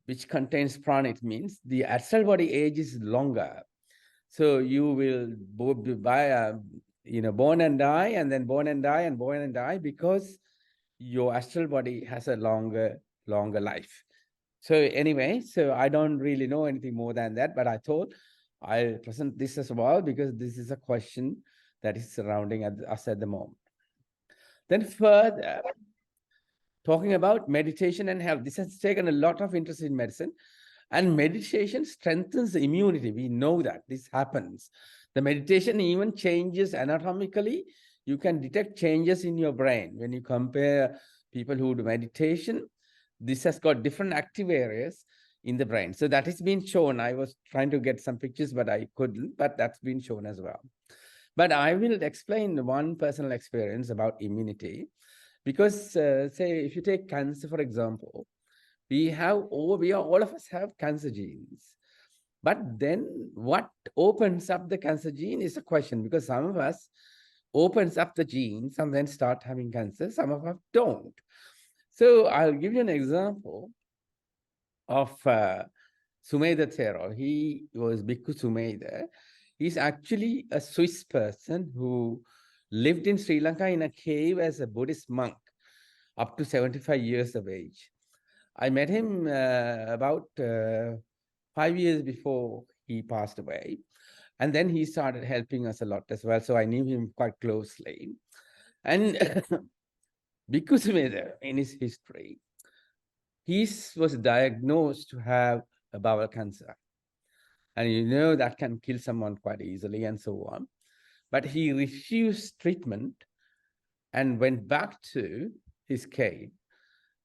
S1: which contains prana, it means the astral body age is longer. So you will born and die, and then born and die, and born and die, because your astral body has a longer life. So anyway, so I don't really know anything more than that, but I thought I'll present this as well, because this is a question that is surrounding us at the moment. Then further, talking about meditation and health. This has taken a lot of interest in medicine, and meditation strengthens the immunity. We know that this happens. The meditation even changes anatomically. You can detect changes in your brain. When you compare people who do meditation, this has got different active areas in the brain. So that has been shown. I was trying to get some pictures, but I couldn't, but that's been shown as well. But I will explain one personal experience about immunity. Because say, if you take cancer, for example, all of us have cancer genes. But then what opens up the cancer gene is a question, because some of us opens up the genes and then start having cancer. Some of us don't. So I'll give you an example of Sumedha Thero. He was Bhikkhu Sumedha. He's actually a Swiss person who lived in Sri Lanka in a cave as a Buddhist monk up to 75 years of age. I met him about 5 years before he passed away. And then he started helping us a lot as well. So I knew him quite closely. And Bhikkhu Sumedha, in his history, he was diagnosed to have a bowel cancer. And you know that can kill someone quite easily and so on. But he refused treatment and went back to his cave.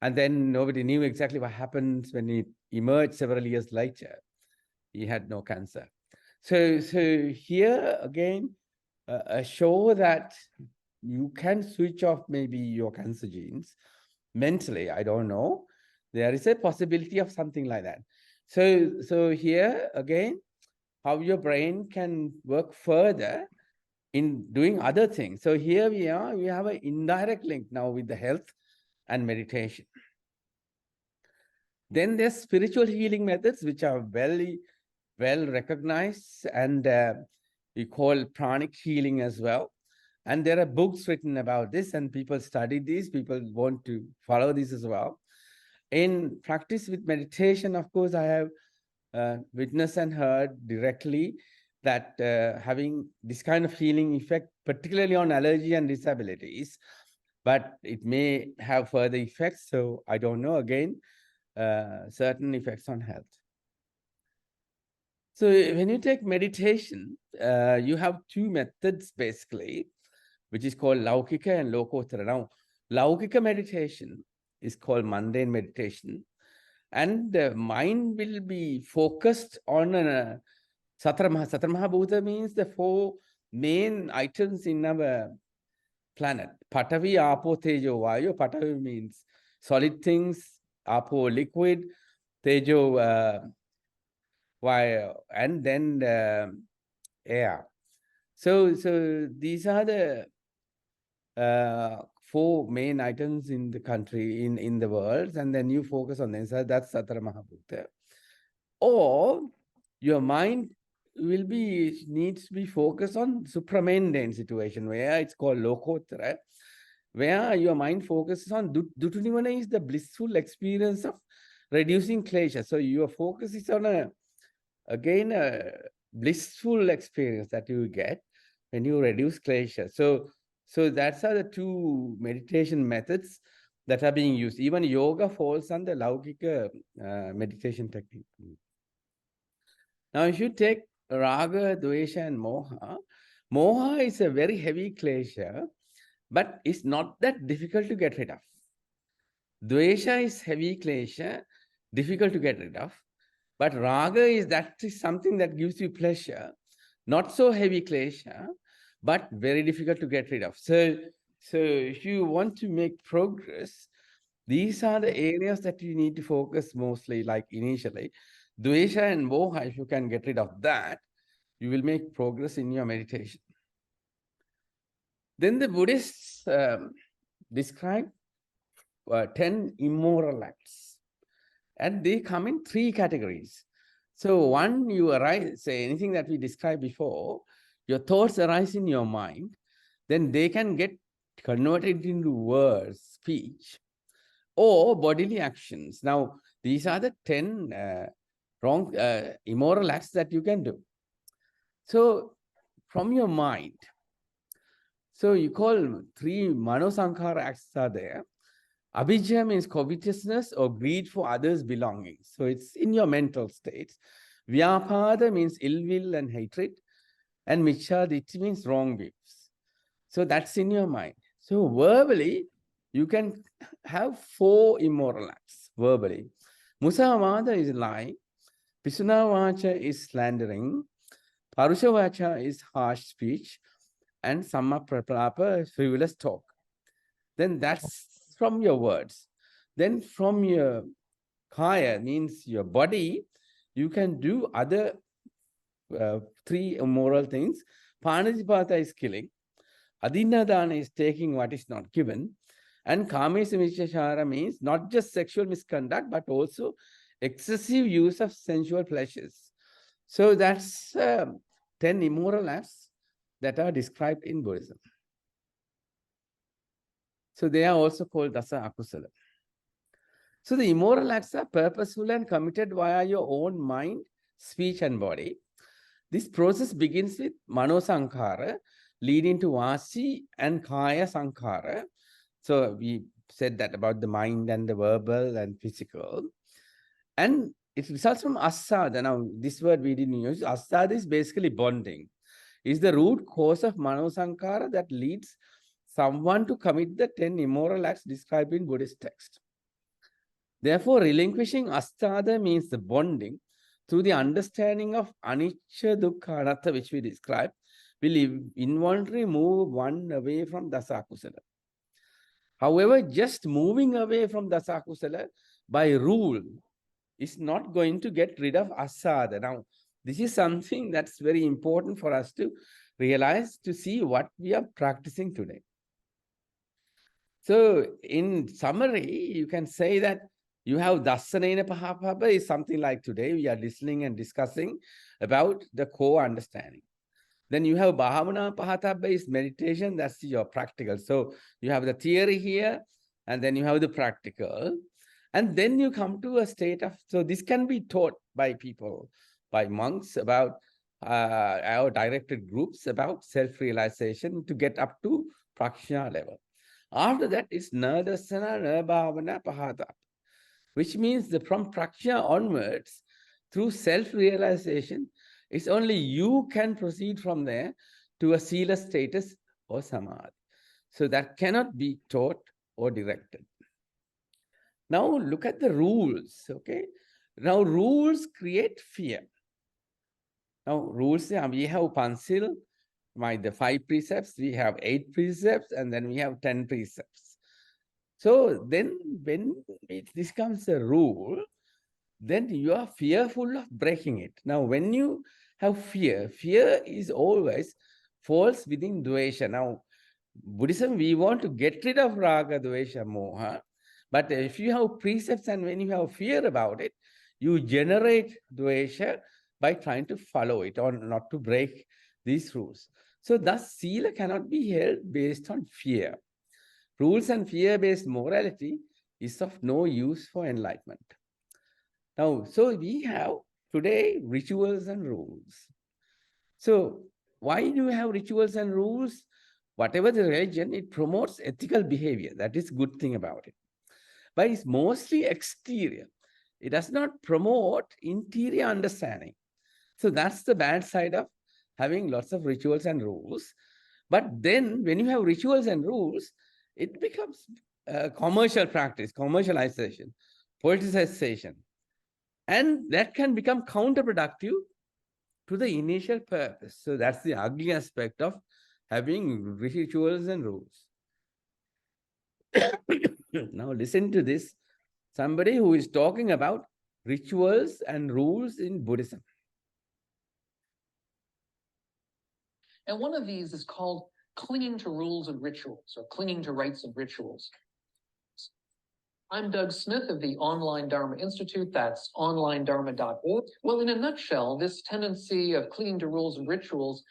S1: And then nobody knew exactly what happened when he emerged several years later. He had no cancer. So here again, show that you can switch off maybe your cancer genes mentally. I don't know. There is a possibility of something like that. So here again, how your brain can work further in doing other things. So here we have an indirect link now with the health and meditation. Then there's spiritual healing methods, which are very well recognized, and we call pranic healing as well. And there are books written about this, and people study this. People want to follow this as well. In practice with meditation, of course, I have witnessed and heard directly that having this kind of healing effect, particularly on allergy and disabilities, but it may have further effects. So I don't know, again, certain effects on health. So when you take meditation, you have two methods basically, which is called Laukika and Lokotara. Now, Laukika meditation is called mundane meditation, and the mind will be focused on Satara Maha Bhuta means the four main items in our planet. Patavi, Apo, Tejo, Vayu. Patavi means solid things, Apo, liquid, Tejo, Vayu, and then air. So these are the four main items in the country, in the world, and then you focus on them. So that's Satara Mahabhuta. Or your mind needs to be focused on supramundane situation, where it's called Lokotara, where your mind focuses on Dutunivana is the blissful experience of reducing klesha. So your focus is on a blissful experience that you get when you reduce klesha. So that's are the two meditation methods that are being used. Even yoga falls under Laukika meditation technique. Now, if you take Raga, Dvesha, and Moha, Moha is a very heavy klesha, but it's not that difficult to get rid of. Dvesha is heavy klesha, difficult to get rid of. But Raga is something that gives you pleasure, not so heavy klesha, but very difficult to get rid of. So if you want to make progress, these are the areas that you need to focus mostly, like initially. Dvesha and Moha, if you can get rid of that, you will make progress in your meditation. Then the Buddhists describe 10 immoral acts, and they come in 3 categories. So one, you arise, say anything that we described before, your thoughts arise in your mind, then they can get converted into words, speech, or bodily actions. Now, these are the 10 wrong immoral acts that you can do. So from your mind, so you call 3 manosankhara acts are there. Abhijja means covetousness or greed for others' belongings. So it's in your mental states. Vyapada means ill will and hatred. And Michchaditti means wrong views. So that's in your mind. So verbally, you can have 4 immoral acts verbally. Musamada is lying. Pisunavacha is slandering. Parushavacha is harsh speech. And Sammapraplapa is frivolous talk. Then that's from your words. Then from your kaya, means your body, you can do other 3 immoral things. Panajipata is killing. Adinadana is taking what is not given. And Kamesa Michachara means not just sexual misconduct, but also excessive use of sensual pleasures. So that's 10 immoral acts that are described in Buddhism. So they are also called dasa akusala. So the immoral acts are purposeful and committed via your own mind, speech, and body. This process begins with mano sankhara, leading to vasi and kaya sankhara. So we said that about the mind and the verbal and physical. And it results from asada. Now, this word we didn't use. Asada is basically bonding. It's the root cause of mano sankhara that leads someone to commit the 10 immoral acts described in Buddhist text. Therefore, relinquishing astada means the bonding through the understanding of anicca, dukkha, anatta, which we described, will involuntarily move one away from dasa akusala. However, just moving away from dasa akusala by rule is not going to get rid of asada. Now, this is something that's very important for us to realize, to see what we are practicing today. So, in summary, you can say that you have dasanena pahapapa is something like today we are listening and discussing about the core understanding. Then you have bhavana pahatapa is meditation, that's your practical. So you have the theory here, and then you have the practical. And then you come to a state of, so this can be taught by people, by monks, about our directed groups about self-realization to get up to prakshya level. After that, it's na dasana, na bhavana, pahatapa, which means that from prakshya onwards, through self-realization, it's only you can proceed from there to a sila status or samadhi. So that cannot be taught or directed. Now look at the rules, okay? Now rules create fear. Now rules, we have pansil, the 5 precepts, we have 8 precepts, and then we have 10 precepts. So then when it becomes a rule, then you are fearful of breaking it. Now, when you have fear, fear is always falls within dvesha. Now, Buddhism, we want to get rid of raga, dvesha, moha. But if you have precepts and when you have fear about it, you generate dvesha by trying to follow it or not to break these rules. So thus, sila cannot be held based on fear. Rules and fear-based morality is of no use for enlightenment. Now, so we have today rituals and rules. So why do we have rituals and rules? Whatever the religion, it promotes ethical behavior. That is a good thing about it. But it's mostly exterior. It does not promote interior understanding. So that's the bad side of having lots of rituals and rules. But then when you have rituals and rules, it becomes commercial practice, commercialization, politicization. And that can become counterproductive to the initial purpose. So that's the ugly aspect of having rituals and rules. Now listen to this. Somebody who is talking about rituals and rules in Buddhism.
S13: And one of these is called clinging to rules and rituals, or clinging to rites and rituals. I'm Doug Smith of the Online Dharma Institute, that's onlinedharma.org. Well, in a nutshell, this tendency of clinging to rules and rituals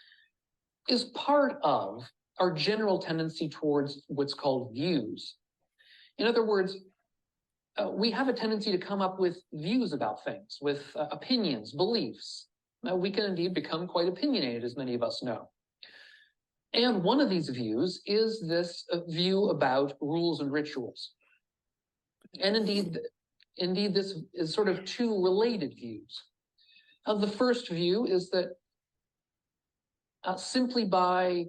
S13: is part of our general tendency towards what's called views. In other words, we have a tendency to come up with views about things, with opinions, beliefs. We can indeed become quite opinionated, as many of us know. And one of these views is this view about rules and rituals. And indeed, this is sort of 2 related views. The first view is that simply by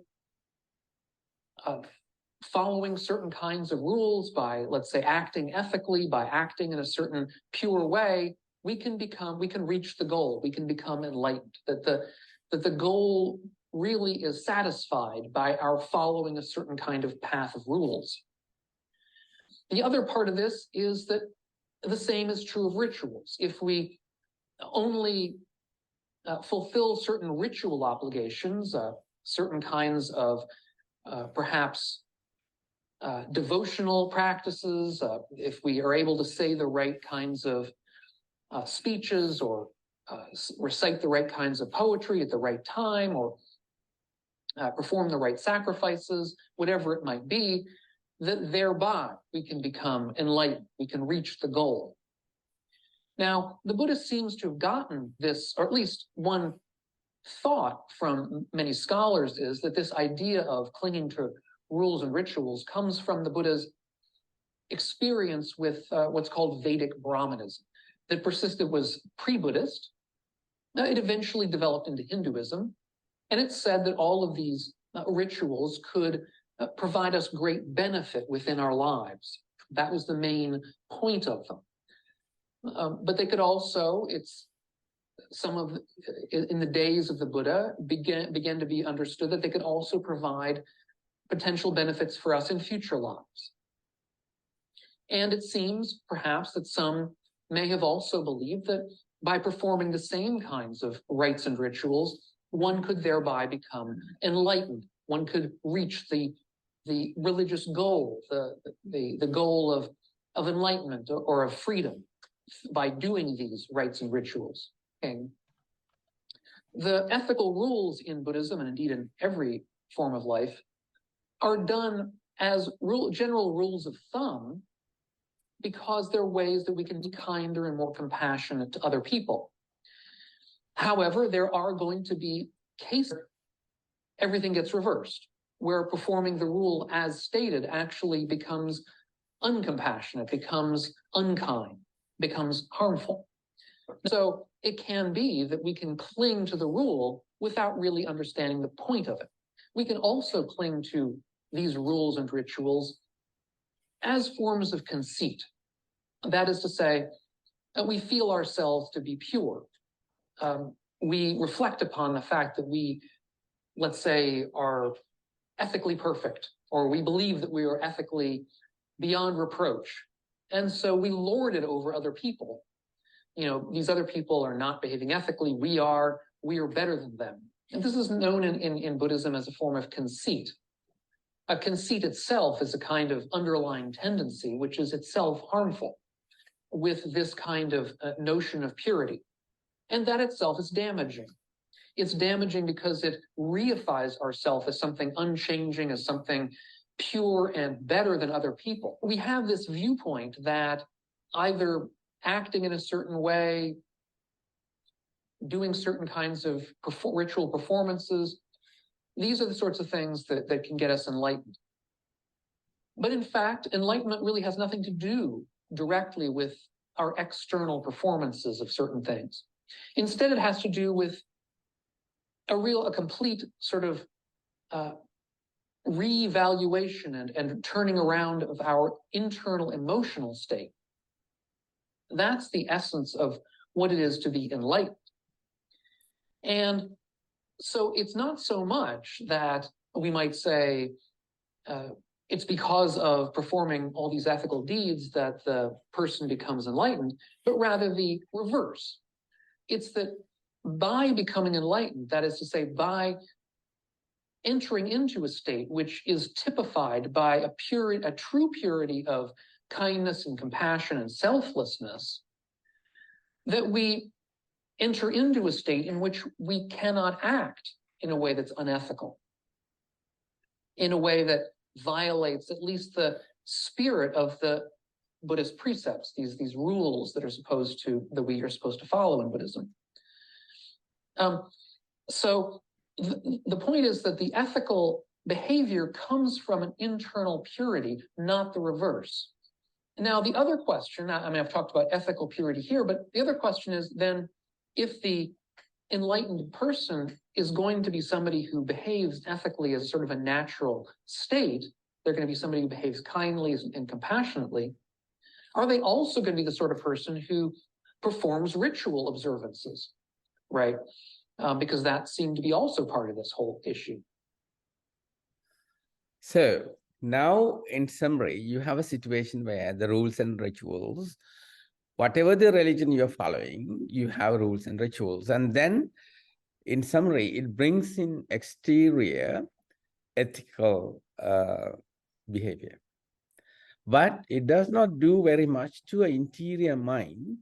S13: following certain kinds of rules, by, let's say, acting ethically, by acting in a certain pure way, we can reach the goal, we can become enlightened, that the goal really is satisfied by our following a certain kind of path of rules. The other part of this is that the same is true of rituals. If we only fulfill certain ritual obligations, certain kinds of perhaps devotional practices, if we are able to say the right kinds of speeches or recite the right kinds of poetry at the right time, or perform the right sacrifices, whatever it might be, that thereby we can become enlightened, we can reach the goal. Now, the Buddha seems to have gotten this, or at least one thought from many scholars is that this idea of clinging to rules and rituals comes from the Buddha's experience with what's called Vedic Brahmanism, that persisted, was pre-Buddhist. Now, it eventually developed into Hinduism, and it said that all of these rituals could provide us great benefit within our lives. That was the main point of them. But they could also, in the days of the Buddha, began to be understood that they could also provide potential benefits for us in future lives. And it seems perhaps that some may have also believed that by performing the same kinds of rites and rituals, one could thereby become enlightened. One could reach the religious goal, the goal of enlightenment or of freedom by doing these rites and rituals. Okay. The ethical rules in Buddhism, and indeed in every form of life, are done as general rules of thumb because they're ways that we can be kinder and more compassionate to other people. However, there are going to be cases where everything gets reversed, where performing the rule as stated actually becomes uncompassionate, becomes unkind, becomes harmful. So it can be that we can cling to the rule without really understanding the point of it. We can also cling to these rules and rituals as forms of conceit. That is to say, we feel ourselves to be pure. We reflect upon the fact that we, let's say, are ethically perfect, or we believe that we are ethically beyond reproach. And so we lord it over other people. You know, these other people are not behaving ethically. We are better than them. And this is known in Buddhism as a form of conceit. A conceit itself is a kind of underlying tendency, which is itself harmful with this kind of notion of purity. And that itself is damaging. It's damaging because it reifies ourselves as something unchanging, as something pure and better than other people. We have this viewpoint that either acting in a certain way, doing certain kinds of ritual performances, these are the sorts of things that can get us enlightened. But in fact, enlightenment really has nothing to do directly with our external performances of certain things. Instead, it has to do with a complete sort of reevaluation and turning around of our internal emotional state. That's the essence of what it is to be enlightened. And so it's not so much that we might say it's because of performing all these ethical deeds that the person becomes enlightened, but rather the reverse. It's that by becoming enlightened, that is to say, by entering into a state which is typified by a true purity of kindness and compassion and selflessness, that we enter into a state in which we cannot act in a way that's unethical, in a way that violates at least the spirit of the Buddhist precepts, these rules that we are supposed to follow in Buddhism. So the point is that the ethical behavior comes from an internal purity, not the reverse. Now, the other question, I mean, I've talked about ethical purity here, but the other question is then, if the enlightened person is going to be somebody who behaves ethically as sort of a natural state, they're going to be somebody who behaves kindly and compassionately, are they also going to be the sort of person who performs ritual observances, right? Because that seemed to be also part of this whole issue.
S1: So now, in summary, you have a situation where the rules and rituals, whatever the religion you're following, you have rules and rituals. And then, in summary, it brings in exterior ethical behavior. But it does not do very much to an interior mind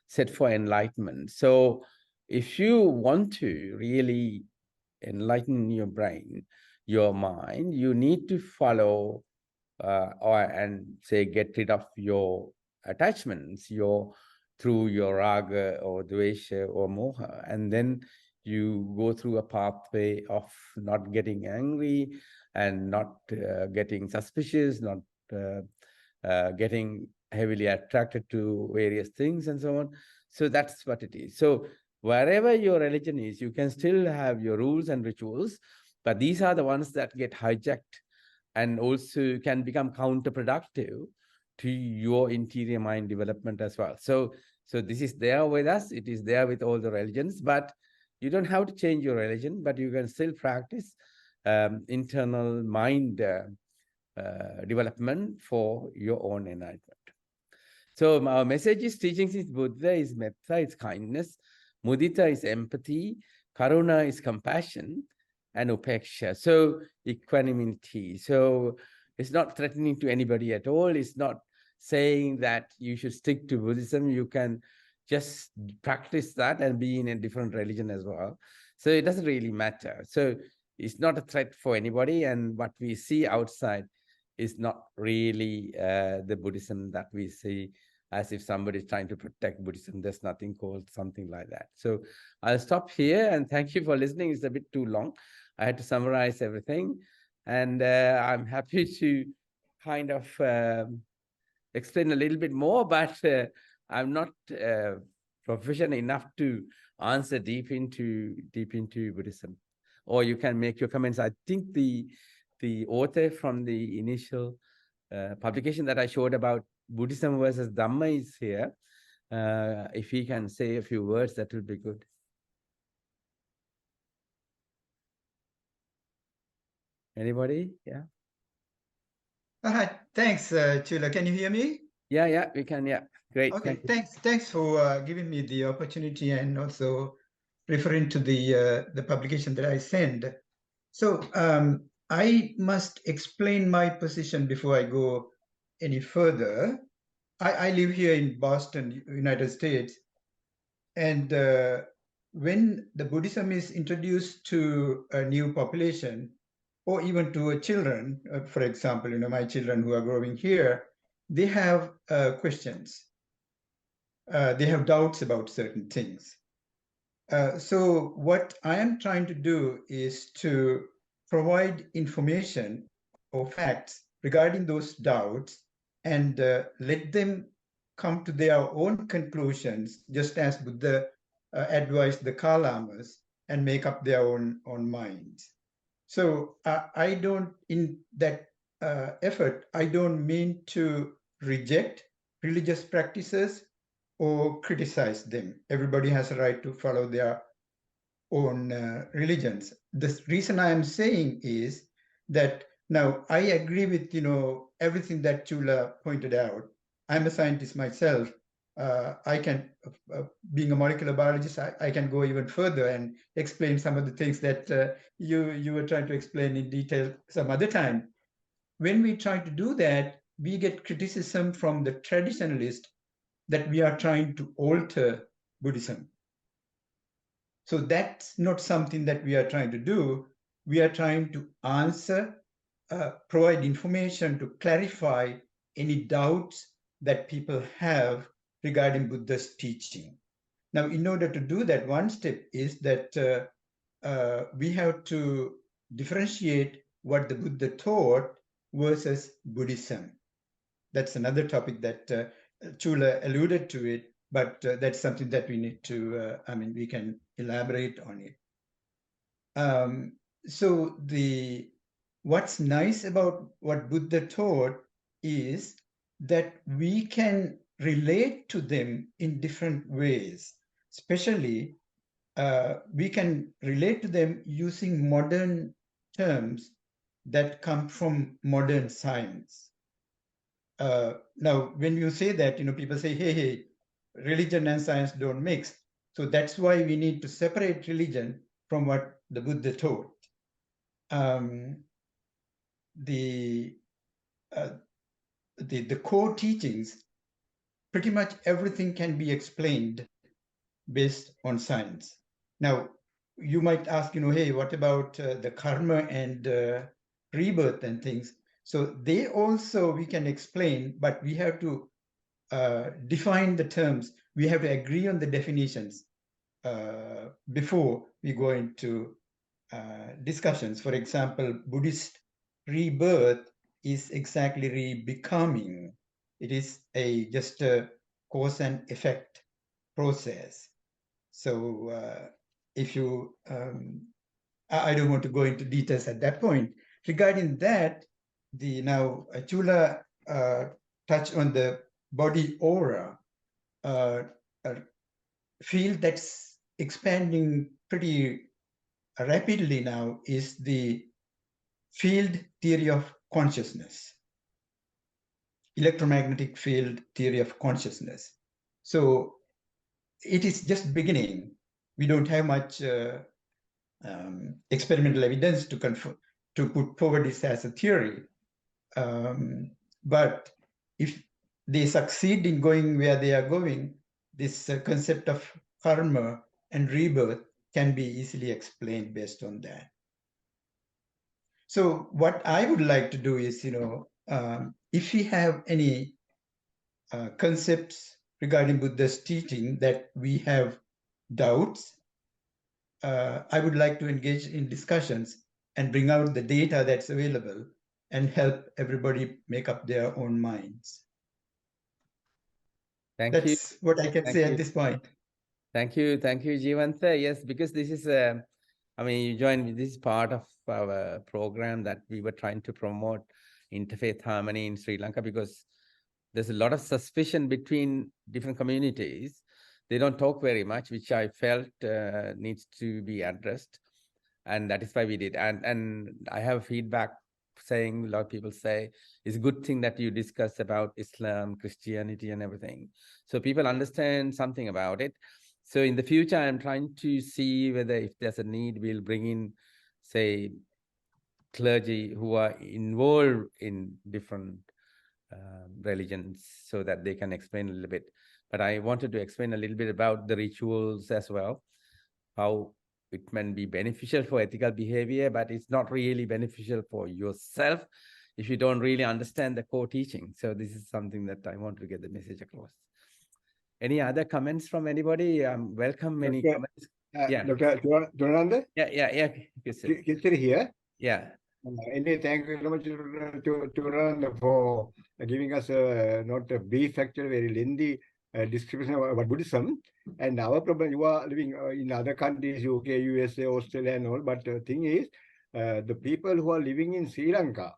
S1: set for enlightenment. So if you want to really enlighten your brain, your mind, you need to follow and say get rid of your attachments, through your raga or dvesha or moha, and then you go through a pathway of not getting angry and not getting suspicious, not getting heavily attracted to various things and so on. So that's what it is. So wherever your religion is, you can still have your rules and rituals, but these are the ones that get hijacked and also can become counterproductive to your interior mind development as well. So this is there with us. It is there with all the religions, but you don't have to change your religion, but you can still practice internal mind development for your own enlightenment. So our message is teachings is Buddha, is metta, is kindness, mudita is empathy, karuna is compassion, and upeksha, so equanimity. So it's not threatening to anybody at all. It's not saying that you should stick to Buddhism. You can just practice that and be in a different religion as well. So it doesn't really matter. So it's not a threat for anybody. And what we see outside is not really the Buddhism that we see, as if somebody is trying to protect Buddhism. There's nothing called something like that. So I'll stop here and thank you for listening. It's a bit too long. I had to summarize everything. And I'm happy to kind of explain a little bit more, but I'm not proficient enough to answer deep into Buddhism. Or you can make your comments. I think the author from the initial publication that I showed about Buddhism versus Dhamma is here. If he can say a few words, that will be good. Anybody? Yeah.
S14: All right. Thanks, Chula. Can you hear me?
S1: Yeah, we can. Yeah. Great.
S14: Okay.
S1: Thank you.
S14: Thanks for giving me the opportunity and also referring to the publication that I send. So I must explain my position before I go any further. I live here in Boston, United States, and when the Buddhism is introduced to a new population, or even to children, for example, my children who are growing here, they have questions. They have doubts about certain things. So what I am trying to do is to provide information or facts regarding those doubts and let them come to their own conclusions, just as Buddha advised the Kalamas, and make up their own minds. So I don't, in that effort, I don't mean to reject religious practices or criticize them. Everybody has a right to follow their own religions. The reason I am saying is that now I agree with everything that Chula pointed out. I'm a scientist myself. I can, being a molecular biologist, I can go even further and explain some of the things that you were trying to explain in detail some other time. When we try to do that, we get criticism from the traditionalist that we are trying to alter Buddhism. So that's not something that we are trying to do. We are trying to answer, provide information to clarify any doubts that people have regarding Buddha's teaching. Now, in order to do that, one step is that we have to differentiate what the Buddha taught versus Buddhism. That's another topic that Chula alluded to it, but that's something that we need to, we can elaborate on it. So what's nice about what Buddha taught is that we can relate to them in different ways. Especially, we can relate to them using modern terms that come from modern science. Now, when you say that, people say, hey, religion and science don't mix. So that's why we need to separate religion from what the Buddha taught. The core teachings, pretty much everything can be explained based on science. Now, you might ask, hey, what about the karma and rebirth and things? So they also we can explain, but we have to define the terms. We have to agree on the definitions before we go into discussions. For example, Buddhist rebirth is exactly rebecoming. It is just a cause and effect process. So if you, I don't want to go into details at that point. Regarding that, Chula touched on the body aura, a field that's expanding pretty rapidly now is the field theory of consciousness, electromagnetic field theory of consciousness. So it is just beginning. We don't have much experimental evidence to put forward this as a theory. But if they succeed in going where they are going, this concept of karma and rebirth can be easily explained based on that. So what I would like to do is, if we have any concepts regarding Buddha's teaching that we have doubts, I would like to engage in discussions and bring out the data that's available and help everybody make up their own minds. That's what I can say at this point.
S1: Thank you, Jivantha. Yes, because this is, you joined, this is part of our program that we were trying to promote interfaith harmony in Sri Lanka, because there's a lot of suspicion between different communities. They don't talk very much, which I felt needs to be addressed. And that is why we did. And I have feedback saying, a lot of people say, it's a good thing that you discuss about Islam, Christianity and everything. So people understand something about it. So in the future, I'm trying to see whether if there's a need, we'll bring in, say, clergy who are involved in different religions so that they can explain a little bit. But I wanted to explain a little bit about the rituals as well, how it can be beneficial for ethical behavior, but it's not really beneficial for yourself if you don't really understand the core teaching. So this is something that I want to get the message across. Any other comments from anybody? Welcome any comments.
S6: Yeah. Dr. Chula?
S1: Yeah.
S6: Kisiri here.
S1: Yeah.
S6: Anyway, thank you very much to Chula for giving us not a brief, actually very lengthy description about Buddhism. And our problem, you are living in other countries, UK, USA, Australia and all, but the thing is, the people who are living in Sri Lanka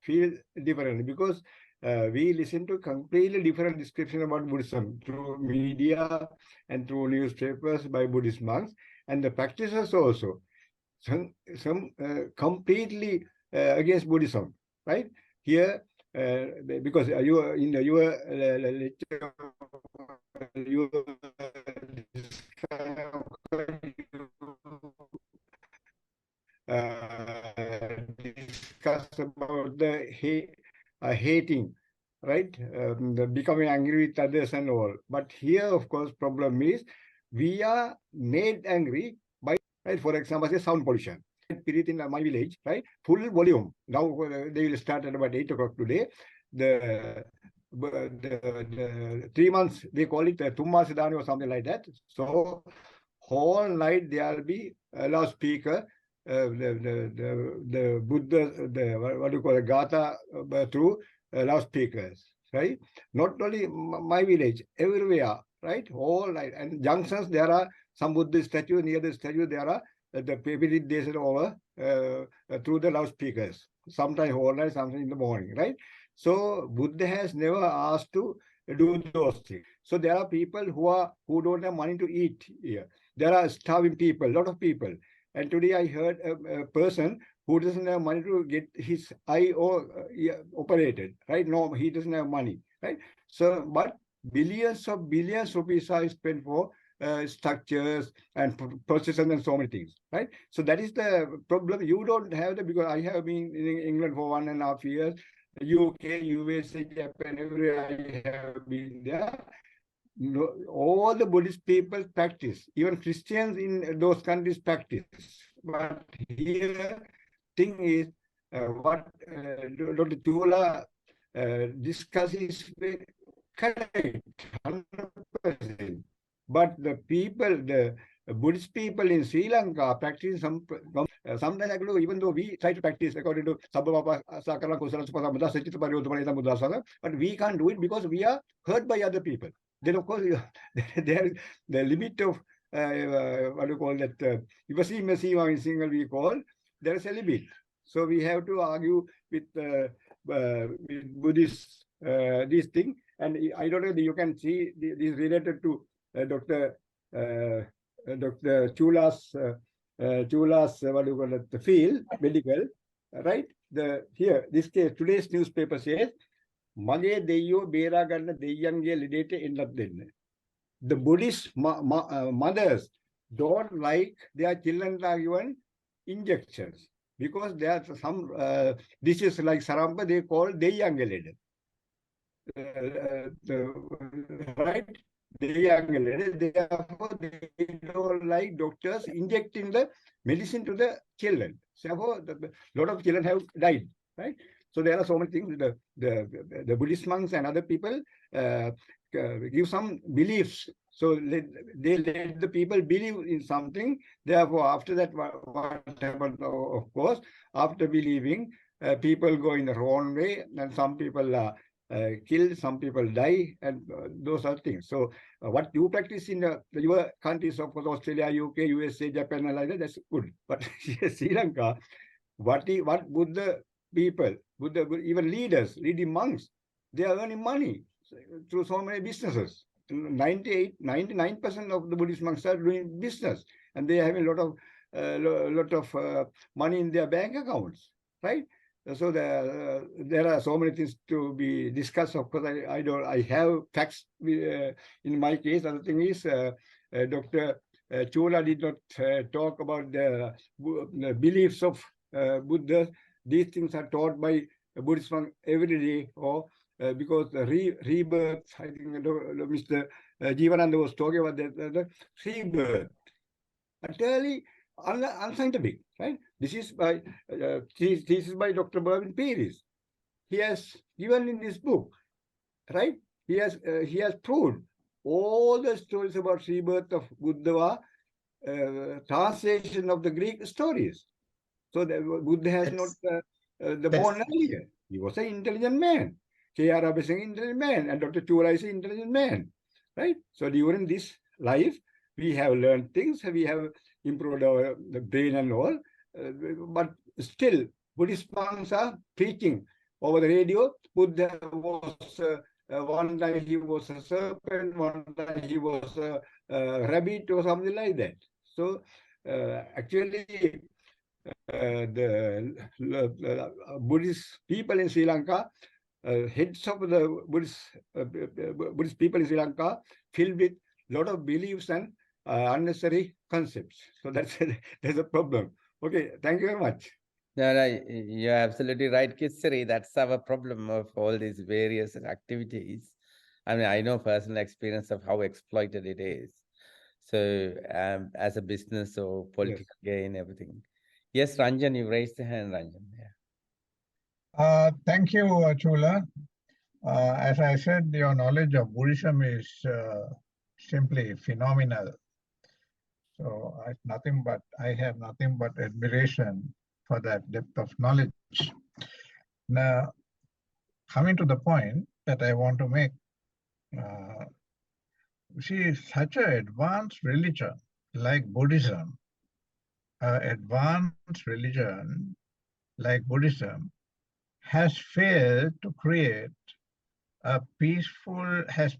S6: feel differently because we listen to completely different description about Buddhism through media and through newspapers by Buddhist monks, and the practices also some completely against Buddhism, right? Here, because you are in your lecture, you discuss about the hating, right? The becoming angry with others and all. But here, of course, problem is we are made angry by, right? For example, say sound pollution. Spirit in my village, right? Full volume. Now they will start at about 8 o'clock today. The 3 months, they call it Tummasidani or something like that. So whole night there will be a loudspeaker, the Buddha, what do you call it, Gatha through loudspeakers, right? Not only my village, everywhere, right? Whole night. And junctions, there are some Buddhist statue, near the statue, there are the meditation over through the loudspeakers. Sometimes whole night, sometimes in the morning, right? So Buddha has never asked to do those things. So there are people who don't have money to eat here. There are starving people, a lot of people. And today I heard a person who doesn't have money to get his eye operated, right? No, he doesn't have money, right? So, but billions of rupees are spent for structures and processes and so many things, right? So that is the problem. You don't have that, because I have been in England for 1.5 years, UK, USA, Japan, everywhere I have been there. all the Buddhist people practice, even Christians in those countries practice. But here, thing is, what Dr. Chula discusses correct, 100%. But the people, the Buddhist people in Sri Lanka practice sometimes actually, even though we try to practice according to but we can't do it because we are hurt by other people. Then of course there is the limit of what do you call that? In single we call, there is a limit. So we have to argue with Buddhists this thing. And I don't know if you can see this related to Dr. Chula's what do you call it, the field, medical, right? This case, today's newspaper says, Mage Deyo Bera Ganna Deyange Lidete Endadenne. The Buddhist mothers don't like their children are given injections because there are some dishes like Sarampa they call Deyange right? Therefore, they don't like doctors injecting the medicine to the children. Therefore, a lot of children have died, right? So there are so many things. The Buddhist monks and other people give some beliefs. So they let the people believe in something. Therefore, after that, what happened? Of course, after believing, people go in the wrong way, and some people are killed, some people die, and those are things. So what you practice in your countries, of course, Australia, UK, USA, Japan, and like that, that's good. But Sri Lanka, what Buddha people, even leaders, leading monks, they are earning money through so many businesses. 99% of the Buddhist monks are doing business, and they are having a lot of money in their bank accounts, right? So there are so many things to be discussed. Of course, I have facts in my case. Other thing is, Dr. Chula did not talk about the beliefs of Buddha. These things are taught by Buddhist monks every day, or because the rebirth. I think Mr. Jivananda was talking about the rebirth. Utterly unscientific, right? This is by Dr. Mervyn Peris. He has given in this book, right? He has proved all the stories about rebirth of Buddha, translation of the Greek stories. So the Buddha has not born earlier. He was an intelligent man. K.R. is an intelligent man, and Dr. Chula is an intelligent man, right? So during this life, we have learned things. We have improved our the brain and all, but still Buddhist monks are preaching over the radio. Buddha was one time he was a serpent, one time he was a rabbit or something like that. So actually the Buddhist people in Sri Lanka, heads of the Buddhist people in Sri Lanka filled with a lot of beliefs and unnecessary concepts. So that's a problem. Okay, thank you very much.
S1: No, you're absolutely right, Kitsari. That's our problem of all these various activities. I mean, I know personal experience of how exploited it is. So as a business or political gain, everything. Yes, Ranjan, you raised the hand, Ranjan. Yeah.
S15: Thank you, Chula. As I said, your knowledge of Buddhism is simply phenomenal. So I have nothing but admiration for that depth of knowledge. Now, coming to the point that I want to make, see, such an advanced religion like Buddhism, advanced religion like Buddhism has failed to create a peaceful, has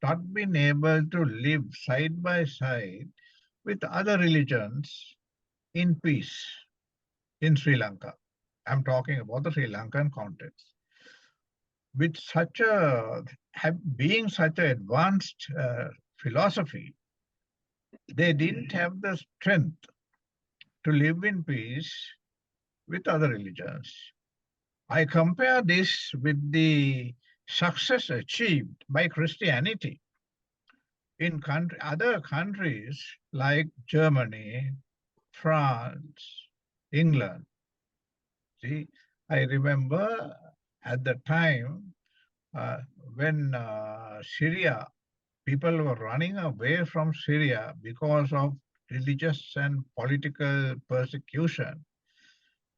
S15: not been able to live side by side with other religions in peace in Sri Lanka. I'm talking about the Sri Lankan context. With being such an advanced philosophy, they didn't have the strength to live in peace with other religions. I compare this with the success achieved by Christianity. in other countries like Germany, France, England. See, I remember at the time when Syria, people were running away from Syria because of religious and political persecution.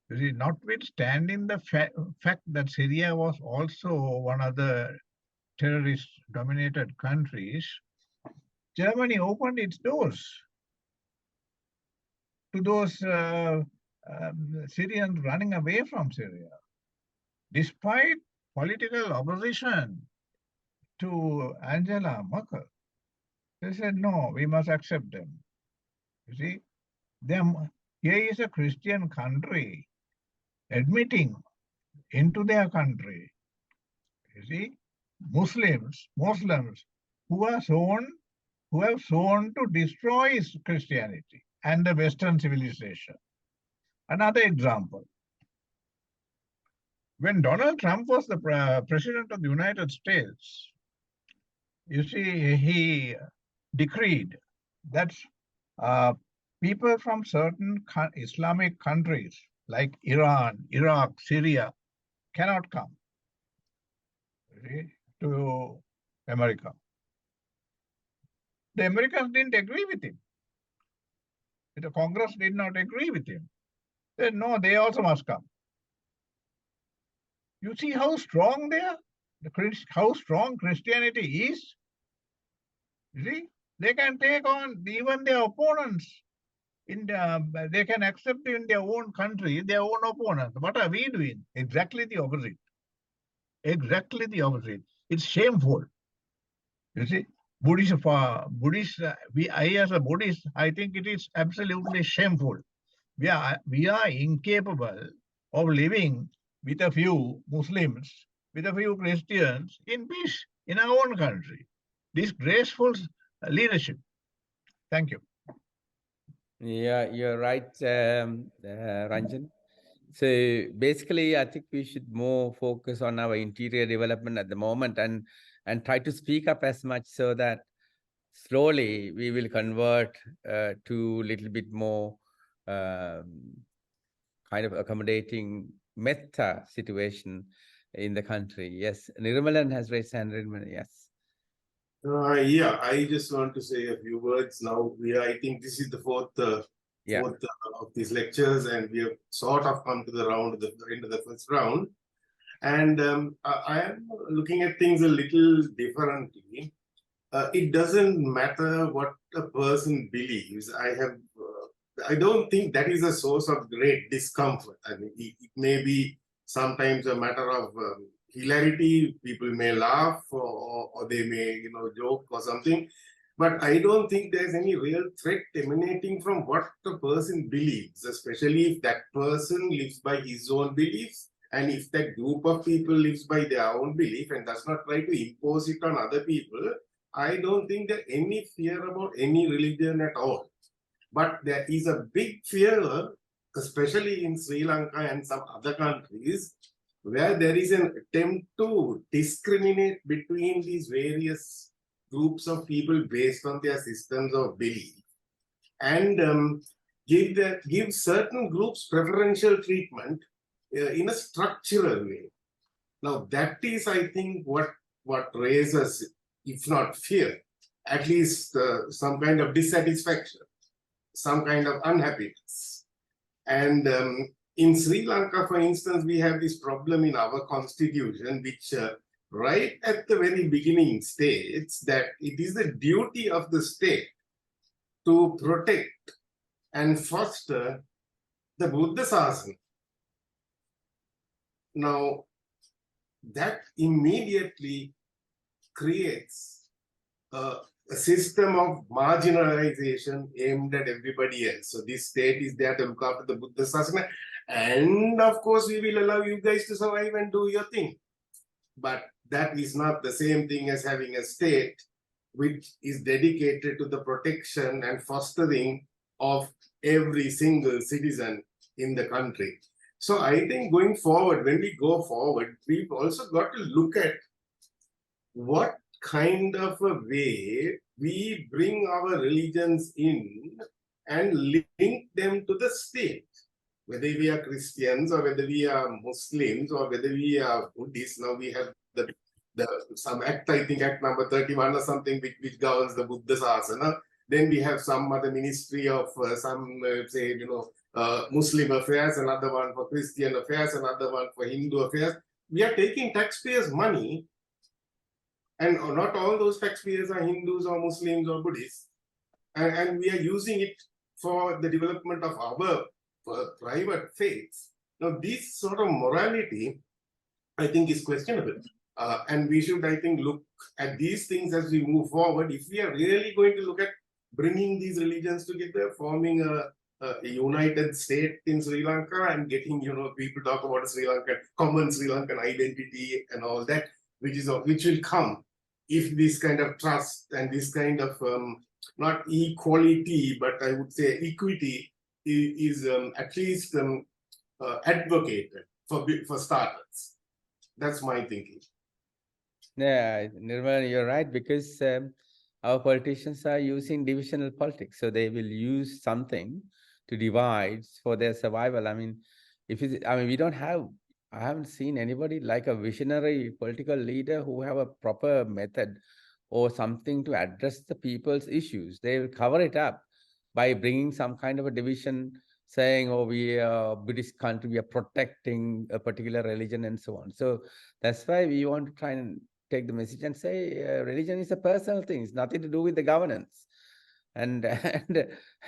S15: You see, notwithstanding the fact that Syria was also one of the terrorist-dominated countries, Germany opened its doors to those Syrians running away from Syria. Despite political opposition to Angela Merkel, they said, no, we must accept them. You see, here is a Christian country admitting into their country, you see, Muslims who have sworn to destroy Christianity and the Western civilization. Another example, when Donald Trump was the president of the United States, you see, he decreed that people from certain Islamic countries like Iran, Iraq, Syria cannot come to America. The Americans didn't agree with him. The Congress did not agree with him. They said, no, they also must come. You see how strong they are? How strong Christianity is? You see, they can take on even their opponents. They can accept in their own country their own opponents. What are we doing? Exactly the opposite. Exactly the opposite. It's shameful. You see, I as a Buddhist, I think it is absolutely shameful. We are incapable of living with a few Muslims, with a few Christians in peace in our own country. Disgraceful leadership. Thank you.
S1: Yeah, you're right, Ranjan. So basically, I think we should more focus on our interior development at the moment and try to speak up as much so that slowly we will convert to a little bit more kind of accommodating metta situation in the country. Yes, Nirmalan has raised hand. Nirmalan, yes.
S9: Yeah, I just want to say a few words now. I think this is the fourth of these lectures, and we have sort of come to the end of the first round. And I am looking at things a little differently. It doesn't matter what a person believes. I don't think that is a source of great discomfort. I mean, it may be sometimes a matter of hilarity. People may laugh or they may, joke or something. But I don't think there's any real threat emanating from what the person believes, especially if that person lives by his own beliefs. And if that group of people lives by their own belief and does not try to impose it on other people, I don't think there's any fear about any religion at all. But there is a big fear, especially in Sri Lanka and some other countries, where there is an attempt to discriminate between these various groups of people based on their systems of belief and give certain groups preferential treatment in a structural way. Now, that is, I think, what raises, if not fear, at least some kind of dissatisfaction, some kind of unhappiness. And in Sri Lanka, for instance, we have this problem in our constitution, which right at the very beginning states that it is the duty of the state to protect and foster the Buddha Sasana. Now, that immediately creates a system of marginalization aimed at everybody else. So this state is there to look after the Buddha Sasana, and of course we will allow you guys to survive and do your thing. But that is not the same thing as having a state which is dedicated to the protection and fostering of every single citizen in the country. So I think going forward, when we go forward, we've also got to look at what kind of a way we bring our religions in and link them to the state. Whether we are Christians or whether we are Muslims or whether we are Buddhists, now we have some act, I think Act number 31 or something, which governs the Buddha Sasana. Then we have some other ministry of say, Muslim affairs, another one for Christian affairs, another one for Hindu affairs. We are taking taxpayers' money, and not all those taxpayers are Hindus or Muslims or Buddhists, and we are using it for the development of our private faiths. Now, this sort of morality, I think, is questionable. And we should, I think, look at these things as we move forward. If we are really going to look at bringing these religions together, forming a united state in Sri Lanka and getting, people talk about Sri Lankan, common Sri Lankan identity and all that, which will come if this kind of trust and this kind of, not equality, but I would say equity is at least advocated for starters. That's my thinking.
S1: Yeah, Nirmal, you're right, because our politicians are using divisional politics. So they will use something to divide for their survival. I mean, I haven't seen anybody like a visionary political leader who have a proper method or something to address the people's issues. They will cover it up by bringing some kind of a division, saying, oh, we are a Buddhist country, we are protecting a particular religion and so on. So that's why we want to try and take the message and say religion is a personal thing. It's nothing to do with the governance. And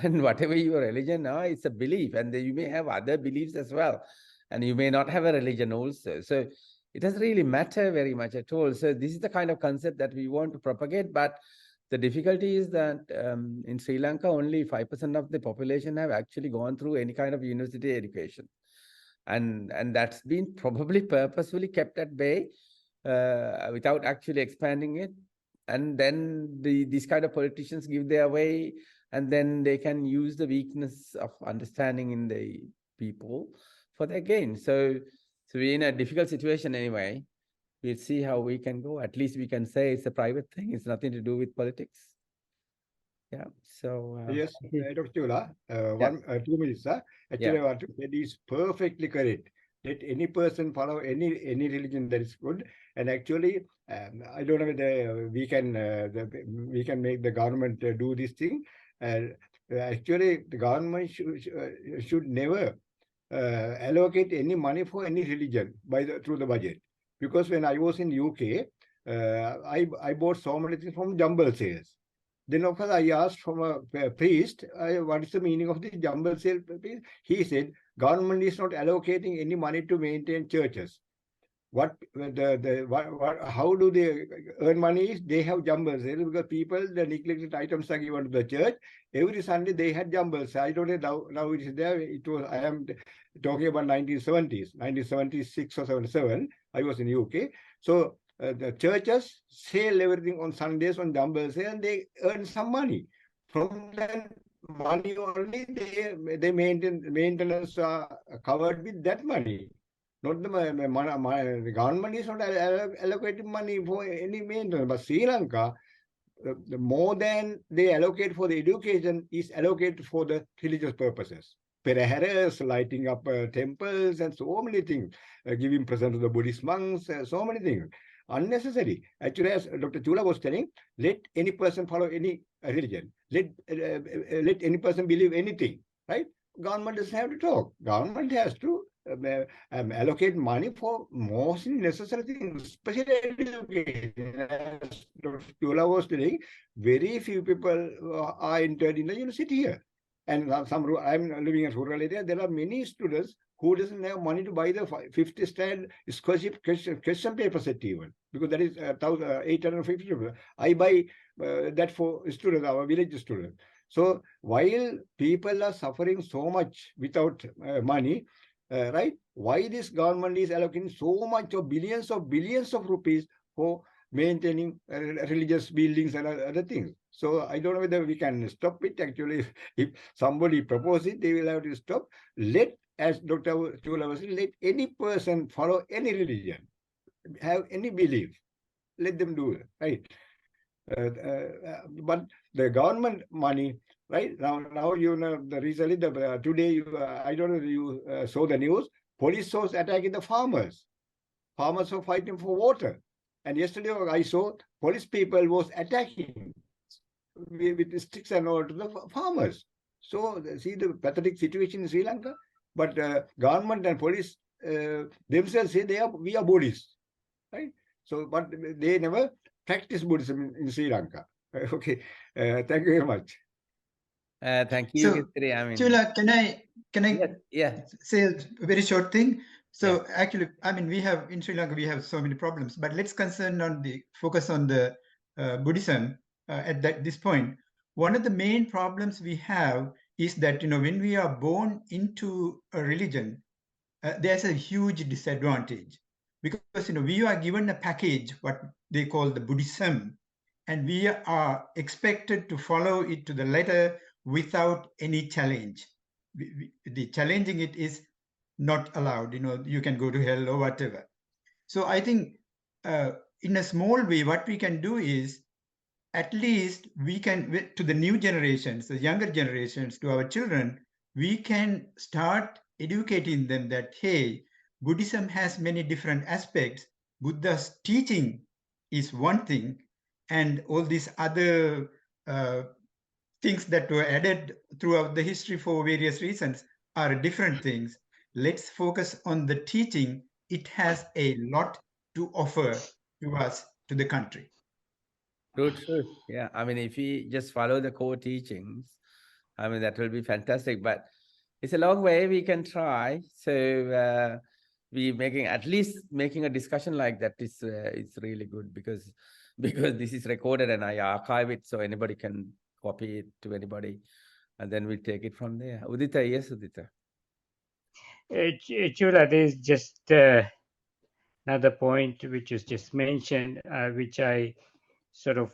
S1: whatever your religion are, it's a belief. And you may have other beliefs as well. And you may not have a religion also. So it doesn't really matter very much at all. So this is the kind of concept that we want to propagate. But the difficulty is that in Sri Lanka, only 5% of the population have actually gone through any kind of university education. And that's been probably purposefully kept at bay without actually expanding it. And then these kind of politicians give their way, and then they can use the weakness of understanding in the people for their gain. So we're in a difficult situation anyway. We'll see how we can go. At least we can say it's a private thing. It's nothing to do with politics. Yeah. So
S6: yes, Dr. Chula, 2 minutes, sir. Actually, what you said is perfectly correct. Let any person follow any religion, that is good. And actually, I don't know whether we can make the government do this thing. Actually, the government should never allocate any money for any religion through the budget. Because when I was in UK, I bought so many things from jumble sales. Then, of course, I asked from a priest, what is the meaning of this jumble sale? He said, government is not allocating any money to maintain churches. How do they earn money? Is they have jumble sales because the neglected items are given to the church. Every Sunday they had jumble sales. I don't know now it is there. I am talking about 1970s, 1976 or 77. I was in UK. So the churches sell everything on Sundays on jumble sale, and they earn some money. From that money only, they maintenance are covered with that money. Not the government is not allocating money for any maintenance. But Sri Lanka, the more than they allocate for the education is allocated for the religious purposes. Peraharas, lighting up temples, and so many things, giving present to the Buddhist monks, so many things. Unnecessary. Actually, as Dr. Chula was telling, let any person follow any religion. Let any person believe anything, right? Government doesn't have to talk. Government has to allocate money for mostly necessary things, especially education. As Dr. Chula was telling, very few people are entered in the university here. And I'm living in rural area. There are many students who doesn't have money to buy the 50 stand scholarship question paper set even, because that is 850. I buy that for students, our village students. So while people are suffering so much without money, right? Why this government is allocating so much of billions of rupees for maintaining religious buildings and other things? So I don't know whether we can stop it. Actually, if somebody proposes it, they will have to stop. As Dr. Chula was saying, let any person follow any religion, have any belief. Let them do it, right? But the government money, right now you know the recently the today you, I don't know if you saw the news. Police was attacking the farmers. Farmers were fighting for water, and yesterday I saw police people was attacking with sticks and all to the farmers. So see the pathetic situation in Sri Lanka. But government and police themselves say we are Buddhists, right? So but they never practice Buddhism in Sri Lanka. Okay, thank you very much.
S1: Thank you,
S14: So,
S1: History. I mean,
S14: Chula, can I
S1: yeah.
S14: say a very short thing? So actually, I mean, we have in Sri Lanka we have so many problems, but let's focus on the Buddhism at this point. One of the main problems we have is that when we are born into a religion, there's a huge disadvantage because we are given a package, what they call the Buddhism, and we are expected to follow it to the letter without any challenge. The challenging it is not allowed. You can go to hell or whatever. So I think in a small way, what we can do is at least we can, to the new generations, the younger generations, to our children, we can start educating them that, hey, Buddhism has many different aspects. Buddha's teaching is one thing, and all these other things that were added throughout the history for various reasons are different things. Let's focus on the teaching. It has a lot to offer to us, to the country.
S1: True. Yeah. I mean, if we just follow the core teachings, I mean, that will be fantastic. But it's a long way we can try. So we at least making a discussion like that is it's really good because this is recorded and I archive it so anybody can copy it to anybody, and then we take it from there. Udita, yes, Udita.
S3: Chula, there's just another point which was just mentioned, which I sort of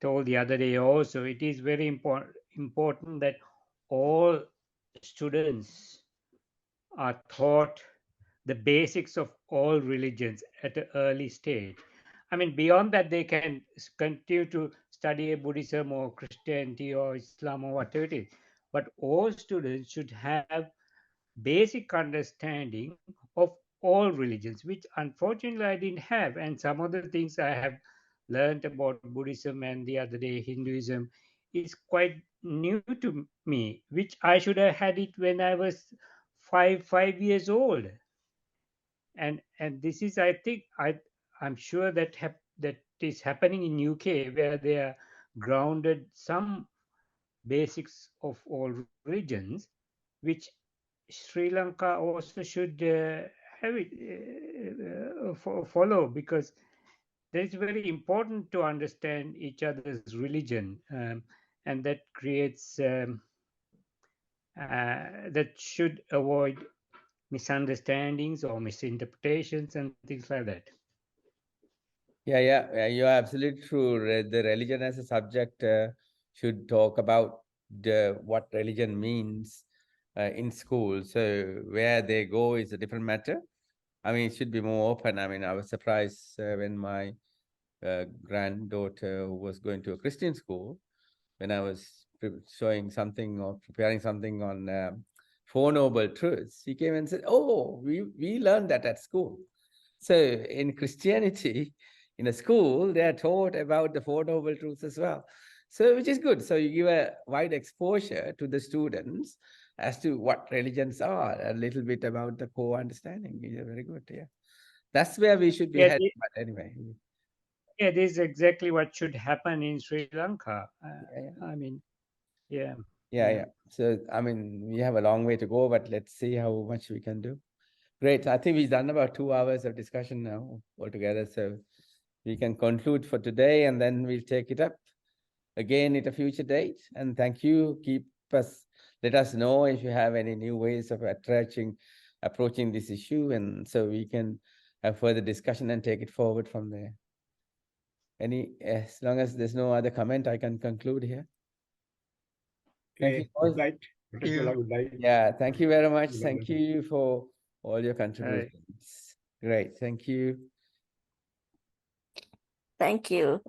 S3: told the other day also. It is very important that all students are taught the basics of all religions at an early stage. I mean, beyond that, they can continue to study Buddhism or Christianity or Islam or whatever it is. But all students should have basic understanding of all religions, which unfortunately I didn't have. And some of the things I have learned about Buddhism and the other day Hinduism is quite new to me, which I should have had it when I was five years old. And this is, I think, I'm sure that that is happening in UK, where they are grounded some basics of all religions, which Sri Lanka also should have it follow, because that is very important to understand each other's religion, and that creates that should avoid misunderstandings or misinterpretations and things like that.
S1: Yeah, you're absolutely true. The religion as a subject should talk about what religion means in school. So where they go is a different matter. I mean, it should be more open. I mean, I was surprised when my granddaughter was going to a Christian school, when I was showing something or preparing something on Four Noble Truths, she came and said, "Oh, we learned that at school." So in Christianity, in a school, they are taught about the Four Noble Truths as well. So which is good. So you give a wide exposure to the students as to what religions are, a little bit about the core understanding. Yeah, very good. Yeah, that's where we should be heading. But anyway.
S3: Yeah, this is exactly what should happen in Sri Lanka. I mean, yeah.
S1: So, I mean, we have a long way to go, but let's see how much we can do. Great. I think we've done about 2 hours of discussion now altogether. So we can conclude for today, and then we'll take it up again at a future date. And thank you. Let us know if you have any new ways of approaching this issue, and so we can have further discussion and take it forward from there. As long as there's no other comment, I can conclude here. Thank you.
S6: Good night. Good night.
S1: Yeah, thank you very much. Thank you for all your contributions. Great. Thank you.
S8: Thank you.